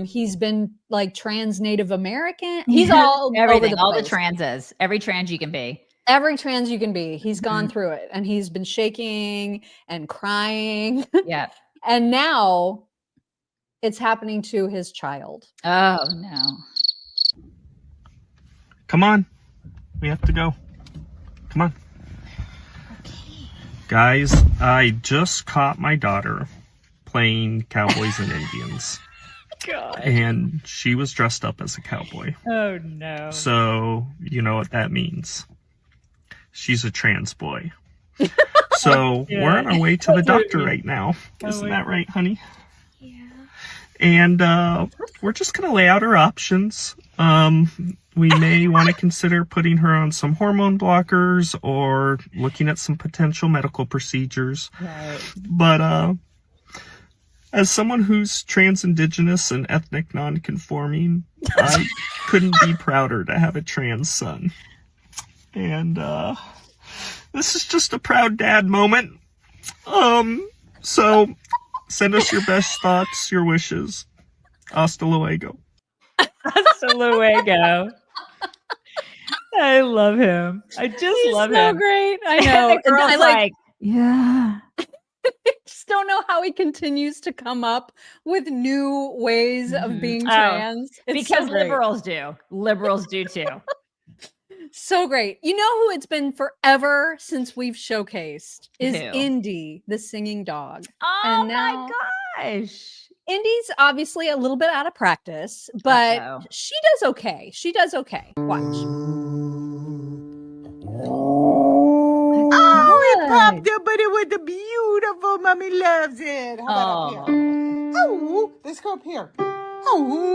He's been like trans Native American. He's all everything, all the transes, every trans you can be. Every trans you can be. He's gone through it and he's been shaking and crying. Yeah. And now it's happening to his child. Oh, no. Come on. We have to go. Come on. Guys, I just caught my daughter playing cowboys and Indians. God. And she was dressed up as a cowboy. Oh, no. So, you know what that means. She's a trans boy. So we're on our way to the doctor right now. Isn't that right, honey? Yeah. And we're just going to lay out our options. We may want to consider putting her on some hormone blockers or looking at some potential medical procedures. Right. But As someone who's trans, indigenous, and ethnic non-conforming, I couldn't be prouder to have a trans son. And this is just a proud dad moment. So send us your best thoughts, your wishes. Hasta luego. Hasta luego. I love him. I just love him. So great. I know. The girl's I like, yeah. I just don't know how he continues to come up with new ways of being trans. It's because so great. liberals do. Liberals do too. So great. You know who it's been forever since we've showcased is Who? Indy, the singing dog. Oh And my now gosh. Indy's obviously a little bit out of practice, but Uh-oh. she does okay. She does okay. Watch. Oh, it popped up, but it was the beautiful. Mommy loves it. How about up here? Oh, let's go up here. Oh,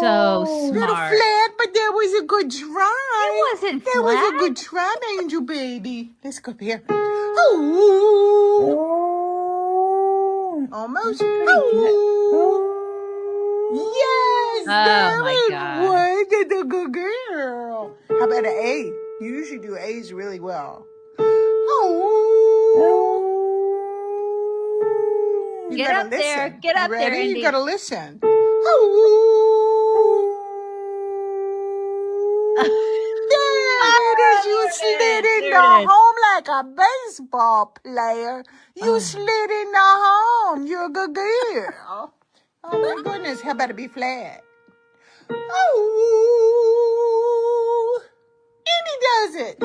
So little smart. flat, but that was a good try. It wasn't That was a flat. good try, angel baby. Let's go up here. Oh, almost. Oh, yes, Oh my that God. was a good girl. How about an A? You usually do A's really well. Oh. You Get gotta up there. listen. Get up You there, ready? Indy. You gotta listen. There it is. You slid in the home like a baseball player. You slid in the home. You're a good girl. Oh my goodness. How about it be flat? Oh, Indy does it.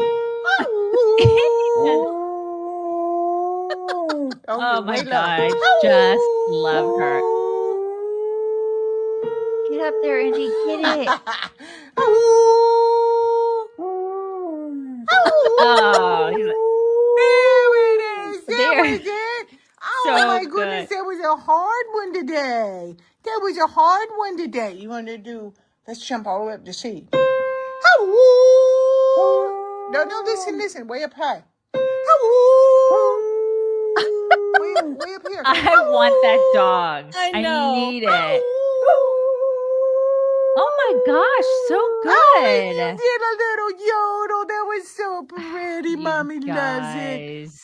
Oh my God. I just love her. Get up there, Indy. Get it. Oh, he's like, there it is. That There. was it. Oh So my goodness, good. that was a hard one today. That was a hard one today. You want to do, let's jump all the way up to C. No, listen, way up high. Way up here. I want that dog. I know. I need it. Oh my gosh, so You good. did a little yodel. That was so pretty. Mommy loves it. Guys.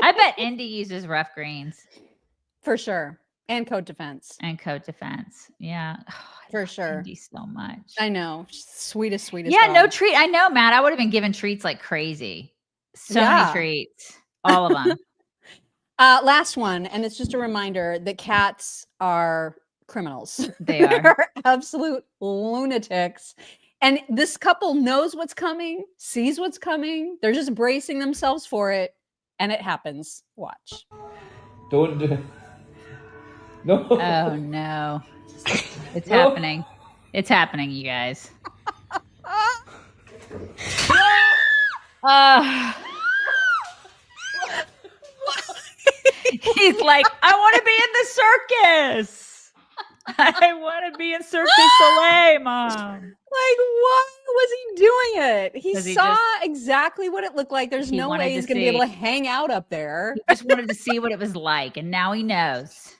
I bet Indy uses rough greens For sure. And code defense. and coat defense. Yeah. Oh, I For love sure. Indy so much. I know. Sweetest Yeah, dog. no treat. I know, Matt. I would have been given treats like crazy. So Yeah. many treats. All of them. Last one, and it's just a reminder that cats are criminals. They are. They're absolute lunatics. And this couple knows what's coming, sees what's coming. They're just bracing themselves for it, and it happens. Watch. Don't do it. No. Oh no. It's happening. It's happening, you guys. He's like, I want to be in the circus. I want to be in Cirque du Soleil, Mom. Like, why was he doing it? He 'Cause he saw just- exactly what it looked like. There's He no wanted way to he's going to be able to see. hang out up there. He just wanted to see what it was like, and now he knows.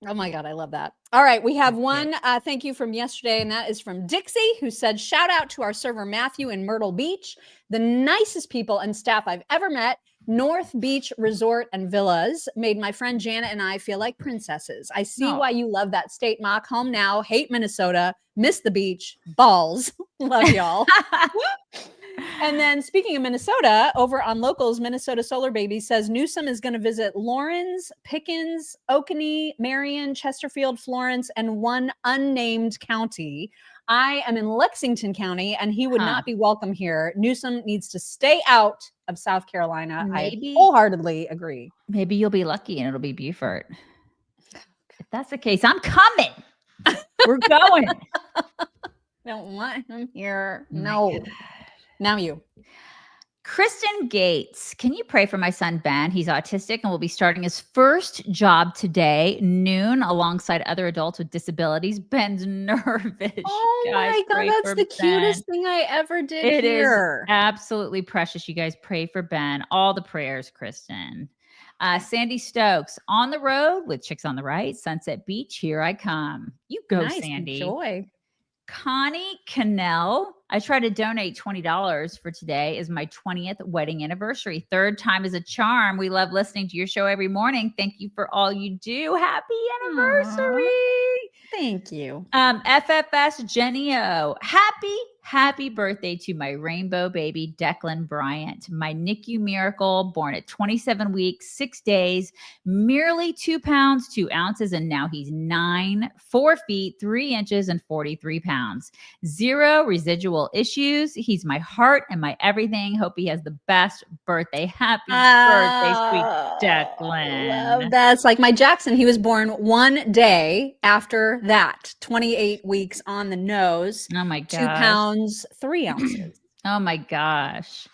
Oh my God, I love that. All right, we have one thank you from yesterday, and that is from Dixie, who said, shout out to our server Matthew in Myrtle Beach, the nicest people and staff I've ever met. North Beach Resort and Villas made my friend Janet and I feel like princesses. I see Oh. why you love that state, Mock. Home now, hate Minnesota, miss the beach, balls. Love y'all. And then speaking of Minnesota, over on Locals, Minnesota Solar Baby says Newsom is going to visit Lawrence, Pickens, Oconee, Marion, Chesterfield, Florence, and one unnamed county. I am in Lexington County, and he would not be welcome here. Newsom needs to stay out of South Carolina. Maybe- I wholeheartly agree. Maybe you'll be lucky and it'll be Beaufort. If that's the case, I'm coming. We're going. Don't want him here. No. Now you. Kristen Gates, can you pray for my son Ben? He's autistic and will be starting his first job today, noon, alongside other adults with disabilities. Ben's nervous. Oh Guys, my God, pray that's for the cutest Ben. thing I ever did It is here. absolutely precious. You guys pray for Ben. All the prayers, Kristen. Sandy Stokes, on the road with chicks on the right, Sunset Beach, here I come. You go, Nice. Sandy. Enjoy. Connie Cannell, I try to donate $20 for today is my 20th wedding anniversary. Third time is a charm. We love listening to your show every morning. Thank you for all you do. Happy anniversary. Thank you. FFS Jenny O. Happy birthday to my rainbow baby, Declan Bryant, my NICU miracle, born at 27 weeks, 6 days, merely 2 pounds, 2 ounces, and now he's 9, 4 feet, 3 inches, and 43 pounds. 0 residual issues. He's my heart and my everything. Hope he has the best birthday. Happy birthday, sweet Declan. That's like my Jackson. He was born 1 day after that, 28 weeks on the nose. Oh my 2 gosh. pounds, 3 ounces. Oh my gosh.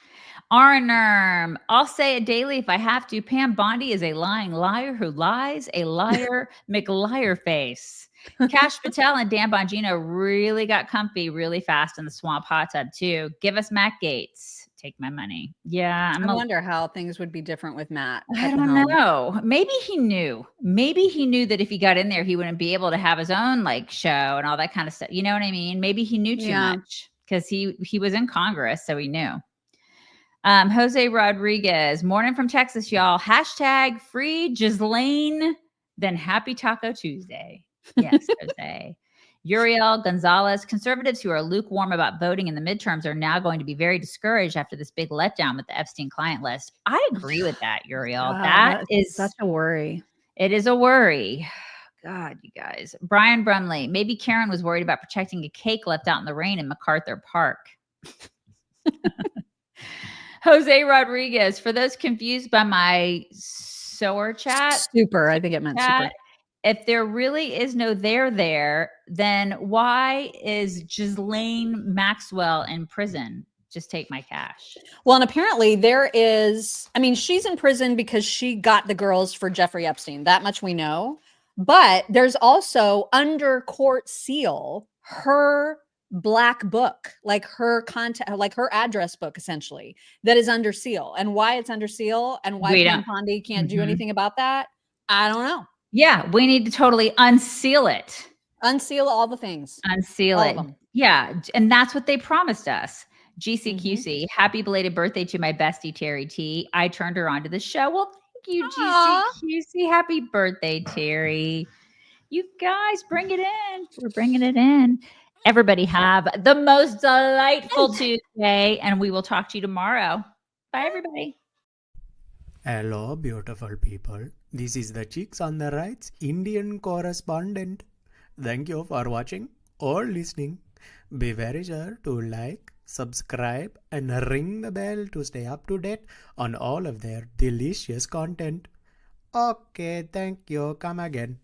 Arnerm, I'll say it daily if I have to. Pam Bondi is a lying liar who lies, a liar, McLiar face. Kash Patel and Dan Bongino really got comfy really fast in the swamp hot tub too. Give us Matt Gates. Take my money. Yeah. I wonder how things would be different with Matt. I don't know. Maybe he knew. Maybe he knew that if he got in there, he wouldn't be able to have his own like show and all that kind of stuff. You know what I mean? Maybe he knew too much because he was in Congress, so he knew. Jose Rodriguez, morning from Texas, y'all. Hashtag free Ghislaine, then happy Taco Tuesday. Yes, Jose. Uriel Gonzalez, conservatives who are lukewarm about voting in the midterms are now going to be very discouraged after this big letdown with the Epstein client list. I agree with that, Uriel. That is such a worry. It is a worry. God, you guys. Brian Brumley, maybe Karen was worried about protecting a cake left out in the rain in MacArthur Park. Jose Rodriguez, for those confused by my sower chat. Super, I think it meant super. If there really is no there, then why is Ghislaine Maxwell in prison? Just take my cash. Well, and apparently there is, I mean, she's in prison because she got the girls for Jeffrey Epstein. That much we know. But there's also under court seal, her black book, like her contact, like her address book, essentially, that is under seal. And why it's under seal and why Pam Bondi can't do anything about that, I don't know. Yeah, we need to totally unseal it. Unseal all the things. Unseal it. Yeah, and that's what they promised us. GCQC, happy belated birthday to my bestie, Terry T. I turned her on to the show. Well, thank you, GCQC. Happy birthday, Terry. You guys, bring it in. We're bringing it in. Everybody have the most delightful Tuesday, and we will talk to you tomorrow. Bye, everybody. Hello, beautiful people. This is the Chicks on the Right's Indian correspondent. Thank you for watching or listening. Be very sure to like, subscribe, and ring the bell to stay up to date on all of their delicious content. Okay, thank you. Come again.